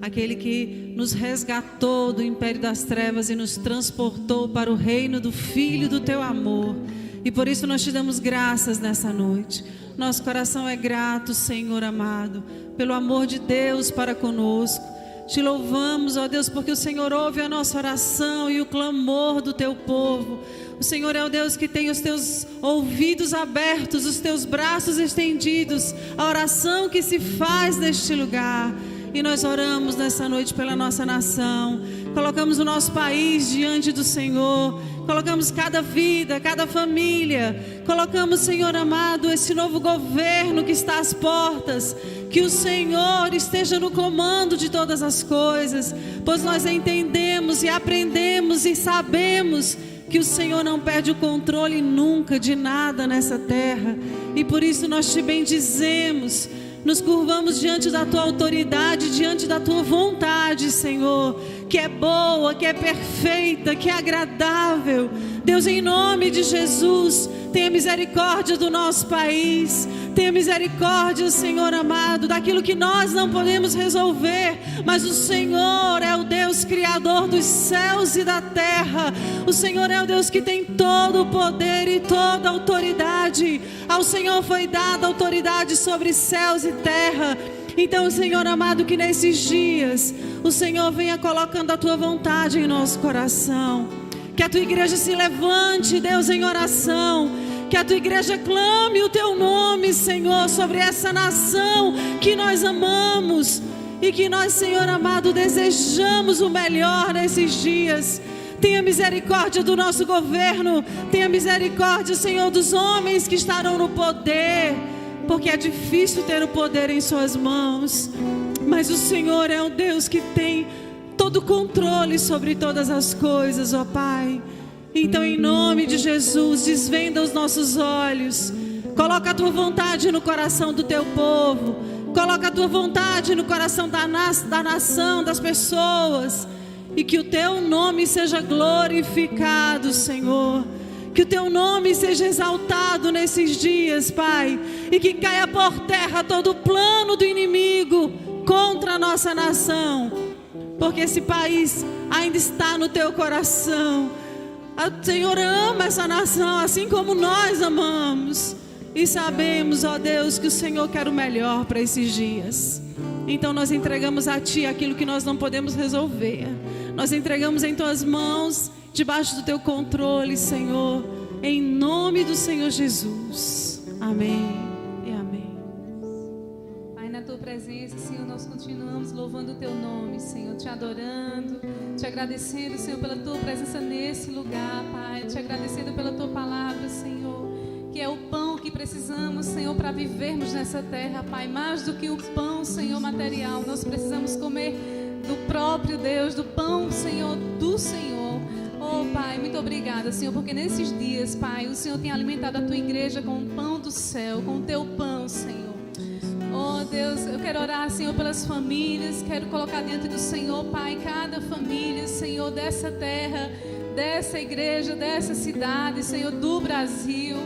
aquele que nos resgatou do império das trevas e nos transportou para o reino do Filho do Teu amor. E por isso nós Te damos graças nessa noite. Nosso coração é grato, Senhor amado, pelo amor de Deus para conosco. Te louvamos, ó Deus, porque o Senhor ouve a nossa oração e o clamor do Teu povo. O Senhor é o Deus que tem os Teus ouvidos abertos, os Teus braços estendidos, a oração que se faz neste lugar. E nós oramos nessa noite pela nossa nação, colocamos o nosso país diante do Senhor, colocamos cada vida, cada família, colocamos, Senhor amado, esse novo governo que está às portas. Que o Senhor esteja no comando de todas as coisas, pois nós entendemos e aprendemos e sabemos que o Senhor não perde o controle nunca de nada nessa terra. E por isso nós Te bendizemos, nos curvamos diante da Tua autoridade, diante da Tua vontade, Senhor, que é boa, que é perfeita, que é agradável. Deus, em nome de Jesus, tenha misericórdia do nosso país, tenha misericórdia, Senhor amado, daquilo que nós não podemos resolver, mas o Senhor é o Deus criador dos céus e da terra. O Senhor é o Deus que tem todo o poder e toda a autoridade. Ao Senhor foi dada autoridade sobre céus e terra. Então, Senhor amado, que nesses dias o Senhor venha colocando a Tua vontade em nosso coração, que a Tua igreja se levante, Deus, em oração, que a Tua igreja clame o Teu nome, Senhor, sobre essa nação que nós amamos e que nós, Senhor amado, desejamos o melhor nesses dias. Tenha misericórdia do nosso governo, tenha misericórdia, Senhor, dos homens que estarão no poder, porque é difícil ter o poder em Suas mãos, mas o Senhor é o Deus que tem todo o controle sobre todas as coisas, ó Pai. Então, em nome de Jesus, desvenda os nossos olhos. Coloca a tua vontade no coração do teu povo. Coloca a tua vontade no coração da nação, das pessoas. E que o teu nome seja glorificado, Senhor. Que o teu nome seja exaltado nesses dias, Pai. E que caia por terra todo o plano do inimigo contra a nossa nação. Porque esse país ainda está no teu coração. O Senhor ama essa nação assim como nós amamos. E sabemos, ó Deus, que o Senhor quer o melhor para esses dias. Então nós entregamos a Ti aquilo que nós não podemos resolver. Nós entregamos em Tuas mãos, debaixo do Teu controle, Senhor. Em nome do Senhor Jesus. Amém e amém. Pai, na Tua presença, Senhor, nós continuamos louvando o Teu nome, Senhor, Te adorando, Te agradecendo, Senhor, pela Tua presença nesse lugar, Pai. Te agradecendo pela Tua palavra, Senhor, que é o pão que precisamos, Senhor, para vivermos nessa terra, Pai. Mais do que o pão, Senhor, material, nós precisamos comer do próprio Deus, do pão, Senhor, do Senhor. Oh, Pai, muito obrigada, Senhor, porque nesses dias, Pai, o Senhor tem alimentado a Tua igreja com o pão do céu, com o Teu pão, Senhor. Oh, Deus, eu quero orar, Senhor, pelas famílias, quero colocar diante do Senhor, Pai, cada família, Senhor, dessa terra, dessa igreja, dessa cidade, Senhor, do Brasil.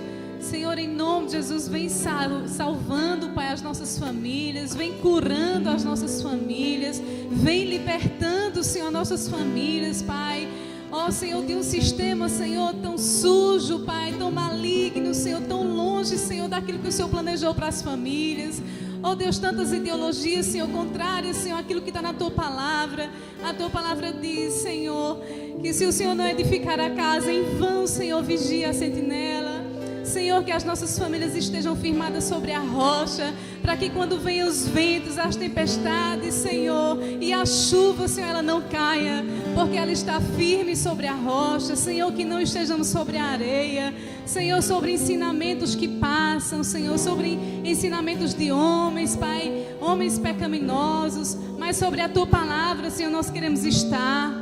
Senhor, em nome de Jesus, vem salvando, Pai, as nossas famílias, vem curando as nossas famílias, vem libertando, Senhor, nossas famílias, Pai. Ó, Senhor, de um sistema, Senhor, tão sujo, Pai, tão maligno, Senhor, tão longe, Senhor, daquilo que o Senhor planejou para as famílias. Ó, Deus, tantas ideologias, Senhor, contrárias, Senhor, aquilo que está na Tua palavra. A Tua palavra diz, Senhor, que se o Senhor não edificar a casa, em vão, Senhor, vigia a sentinela. Senhor, que as nossas famílias estejam firmadas sobre a rocha, para que quando venham os ventos, as tempestades, Senhor, e a chuva, Senhor, ela não caia, porque ela está firme sobre a rocha. Senhor, que não estejamos sobre a areia, Senhor, sobre ensinamentos que passam, Senhor, sobre ensinamentos de homens, Pai, homens pecaminosos, mas sobre a Tua palavra, Senhor, nós queremos estar.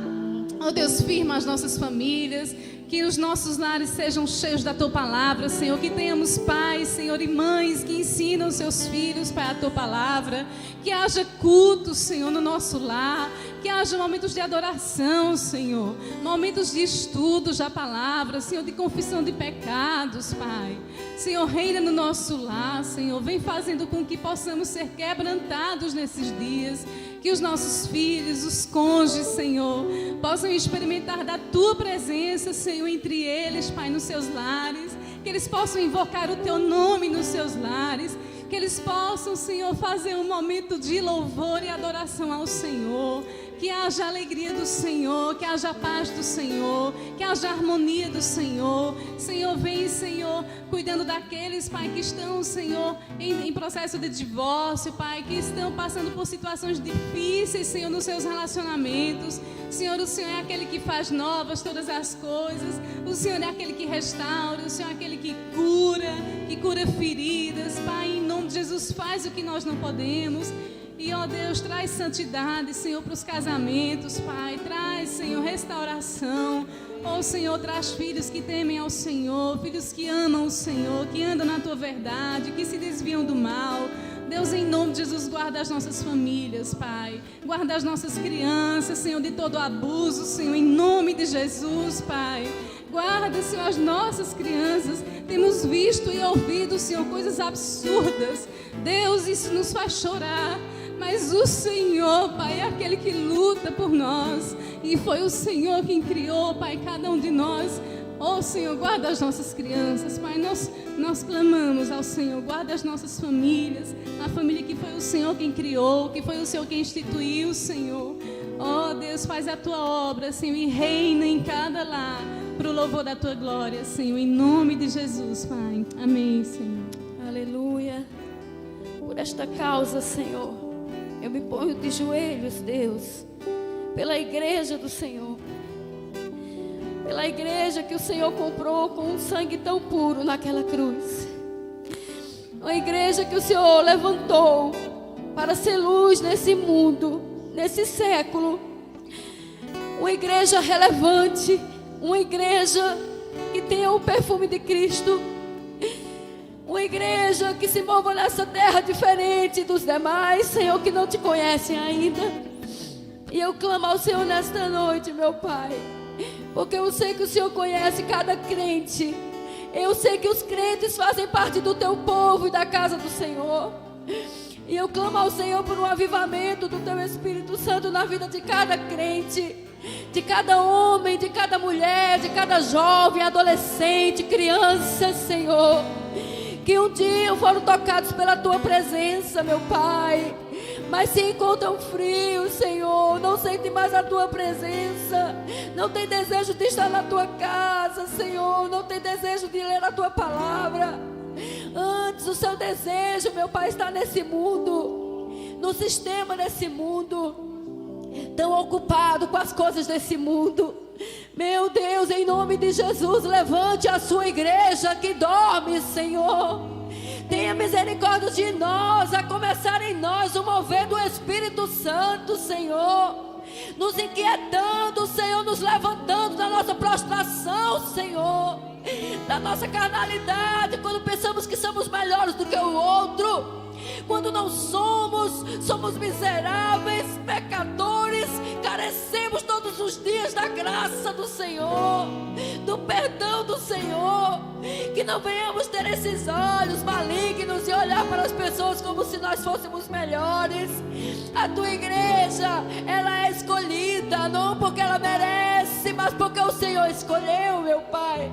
Oh Deus, firma as nossas famílias, que os nossos lares sejam cheios da Tua palavra, Senhor, que tenhamos pais, Senhor, e mães que ensinam seus filhos, Pai, a Tua palavra, que haja culto, Senhor, no nosso lar, que haja momentos de adoração, Senhor, momentos de estudos da palavra, Senhor, de confissão de pecados, Pai. Senhor, reina no nosso lar, Senhor, vem fazendo com que possamos ser quebrantados nesses dias, que os nossos filhos, os cônjuges, Senhor, possam experimentar da Tua presença, Senhor, entre eles, Pai, nos seus lares, que eles possam invocar o Teu nome nos seus lares, que eles possam, Senhor, fazer um momento de louvor e adoração ao Senhor, que haja alegria do Senhor, que haja paz do Senhor, que haja harmonia do Senhor. Senhor, vem, Senhor, cuidando daqueles, Pai, que estão, Senhor, em processo de divórcio, Pai, que estão passando por situações difíceis, Senhor, nos seus relacionamentos. Senhor, o Senhor é aquele que faz novas todas as coisas, o Senhor é aquele que restaura, o Senhor é aquele que cura feridas, Pai, em nome de Jesus, faz o que nós não podemos. E, ó Deus, traz santidade, Senhor, para os casamentos, Pai. Traz, Senhor, restauração. Ó Senhor, traz filhos que temem ao Senhor, filhos que amam o Senhor, que andam na Tua verdade, que se desviam do mal. Deus, em nome de Jesus, guarda as nossas famílias, Pai. Guarda as nossas crianças, Senhor, de todo abuso, Senhor, em nome de Jesus, Pai. Guarda, Senhor, as nossas crianças. Temos visto e ouvido, Senhor, coisas absurdas. Deus, isso nos faz chorar. Mas o Senhor, Pai, é aquele que luta por nós. E foi o Senhor quem criou, Pai, cada um de nós. Oh, Senhor, guarda as nossas crianças, Pai. Nós clamamos ao Senhor. Guarda as nossas famílias. A família que foi o Senhor quem criou, que foi o Senhor quem instituiu, Senhor. Oh, Deus, faz a Tua obra, Senhor, e reina em cada lar, para o louvor da Tua glória, Senhor. Em nome de Jesus, Pai. Amém, Senhor. Aleluia. Por esta causa, Senhor, eu me ponho de joelhos, Deus, pela igreja do Senhor, pela igreja que o Senhor comprou com um sangue tão puro naquela cruz, uma igreja que o Senhor levantou para ser luz nesse mundo, nesse século, uma igreja relevante, uma igreja que tenha o perfume de Cristo, uma igreja que se mova nessa terra diferente dos demais, Senhor, que não te conhecem ainda. E eu clamo ao Senhor nesta noite, meu Pai, porque eu sei que o Senhor conhece cada crente. Eu sei que os crentes fazem parte do teu povo e da casa do Senhor. E eu clamo ao Senhor por um avivamento do teu Espírito Santo na vida de cada crente, de cada homem, de cada mulher, de cada jovem, adolescente, criança, Senhor, que um dia foram tocados pela tua presença, meu Pai, mas se encontram frios, Senhor, não sentem mais a tua presença, não tem desejo de estar na tua casa, Senhor, não tem desejo de ler a tua palavra. Antes o seu desejo, meu Pai, está nesse mundo, no sistema desse mundo, tão ocupado com as coisas desse mundo. Meu Deus, em nome de Jesus, levante a sua igreja que dorme, Senhor. Tenha misericórdia de nós, a começar em nós o mover do Espírito Santo, Senhor, nos inquietando, Senhor, nos levantando da nossa prostração, Senhor, da nossa carnalidade, quando pensamos que somos melhores do que o outro, quando não somos miseráveis, pecadores, carecemos todos os dias da graça do Senhor, do perdão do Senhor. Que não venhamos ter esses olhos malignos e olhar para as pessoas como se nós fôssemos melhores. A tua igreja, ela é escolhida, não porque ela merece, mas porque o Senhor escolheu, meu Pai.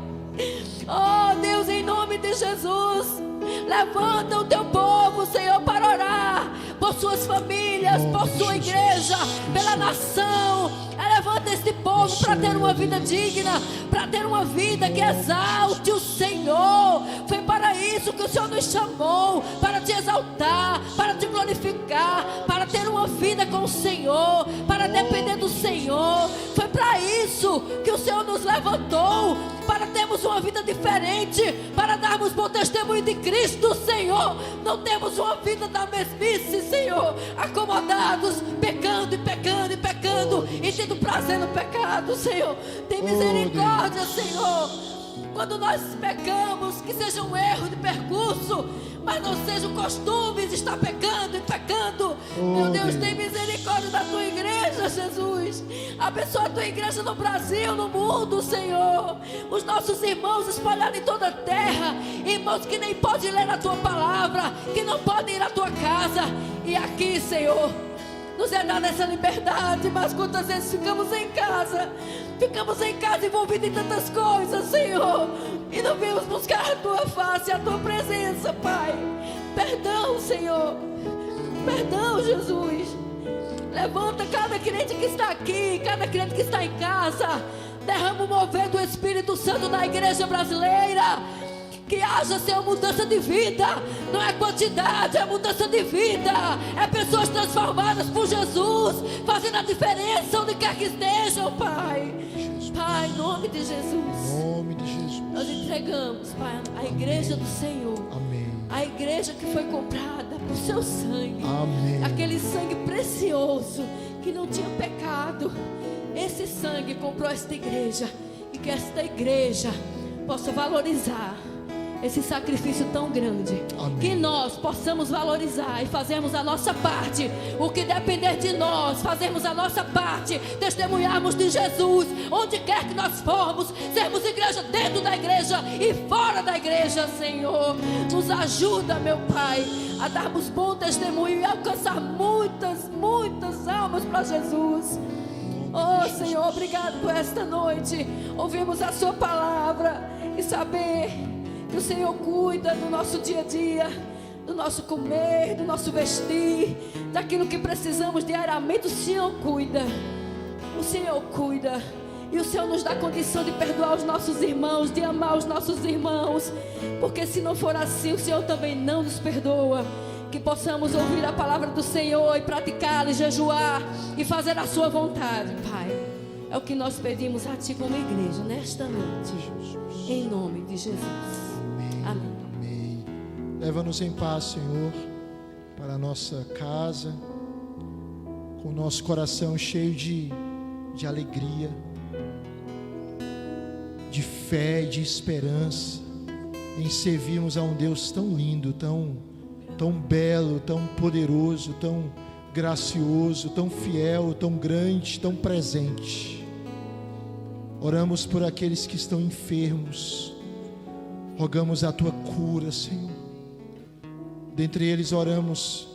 Oh Deus, em nome de Jesus, levanta o teu povo, Senhor, para orar por suas famílias, por sua igreja, pela nação. Levanta este povo para ter uma vida digna, para ter uma vida que exalte o Senhor. Foi para isso que o Senhor nos chamou, para te exaltar, para te glorificar, para ter uma vida com o Senhor, para depender do Senhor. Foi para isso que o Senhor nos levantou, para termos uma vida diferente, para darmos bom testemunho de Cristo, Senhor. Não temos uma vida da mesmice, Senhor, acomodados, pecando e pecando e pecando, e tendo prazer no pecado, Senhor. Tem misericórdia, Senhor. Quando nós pecamos, que seja um erro de percurso, mas não seja um costume de estar pecando e pecando. Meu Deus, tem misericórdia da tua igreja, Jesus. Abençoa a tua igreja no Brasil, no mundo, Senhor. Os nossos irmãos espalhados em toda a terra, irmãos que nem podem ler a tua palavra, que não podem ir à tua casa. E aqui, Senhor, nos é dada essa liberdade, mas quantas vezes ficamos em casa envolvidos em tantas coisas, Senhor, e não viemos buscar a tua face, a tua presença, Pai. Perdão, Senhor, perdão, Jesus. Levanta cada crente que está aqui, cada crente que está em casa. Derrama o mover do Espírito Santo na igreja brasileira. Que haja, Senhor, mudança de vida. Não é quantidade, é mudança de vida. É pessoas transformadas por Jesus, fazendo a diferença onde quer que estejam, Pai. Pai, em nome de Jesus, nós entregamos, Pai, a igreja do Senhor. Amém. A igreja que foi comprada por seu sangue. Amém. Aquele sangue precioso que não tinha pecado. Esse sangue comprou esta igreja. E que esta igreja possa valorizar esse sacrifício tão grande. Amém. Que nós possamos valorizar e fazermos a nossa parte. O que depender de nós, fazermos a nossa parte, testemunharmos de Jesus onde quer que nós formos, sermos igreja dentro da igreja e fora da igreja, Senhor. Nos ajuda, meu Pai, a darmos bom testemunho e alcançar muitas almas para Jesus. Oh, Senhor, obrigado por esta noite. Ouvimos a sua palavra e saber que o Senhor cuida do nosso dia a dia, do nosso comer, do nosso vestir, daquilo que precisamos diariamente. O Senhor cuida, o Senhor cuida. E o Senhor nos dá condição de perdoar os nossos irmãos, de amar os nossos irmãos, porque se não for assim, o Senhor também não nos perdoa. Que possamos ouvir a palavra do Senhor e praticá-la, e jejuar e fazer a sua vontade, Pai. É o que nós pedimos a Ti como igreja nesta noite, em nome de Jesus. Amém. Amém. Leva-nos em paz, Senhor, para a nossa casa, com o nosso coração cheio de alegria, de fé e de esperança em servirmos a um Deus tão lindo, tão belo, tão poderoso, tão gracioso, tão fiel, tão grande, tão presente. Oramos por aqueles que estão enfermos, rogamos a tua cura, Senhor. Dentre eles oramos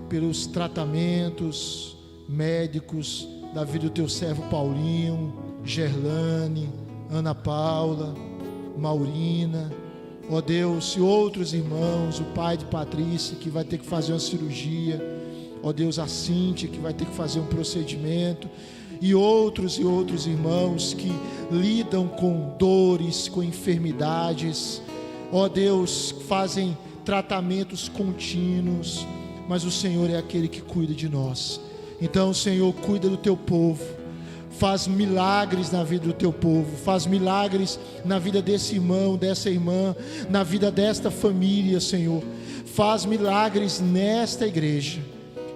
pelos tratamentos médicos da vida do teu servo Paulinho, Gerlane, Ana Paula, Maurina, ó Deus, e outros irmãos, o pai de Patrícia que vai ter que fazer uma cirurgia, ó Deus, a Cíntia que vai ter que fazer um procedimento, e outros irmãos que lidam com dores, com enfermidades, ó Deus, fazem tratamentos contínuos, mas o Senhor é aquele que cuida de nós. Então, Senhor, cuida do teu povo, faz milagres na vida do teu povo, faz milagres na vida desse irmão, dessa irmã, na vida desta família, Senhor. Faz milagres nesta igreja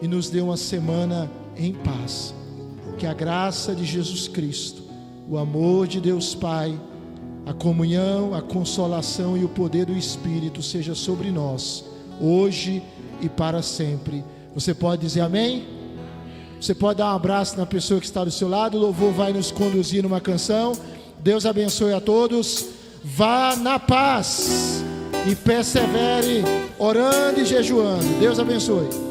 e nos dê uma semana em paz. Que a graça de Jesus Cristo, o amor de Deus Pai, a comunhão, a consolação e o poder do Espírito seja sobre nós, hoje e para sempre. Você pode dizer amém? Você pode dar um abraço na pessoa que está do seu lado. O louvor vai nos conduzir numa canção. Deus abençoe a todos. Vá na paz e persevere orando e jejuando. Deus abençoe.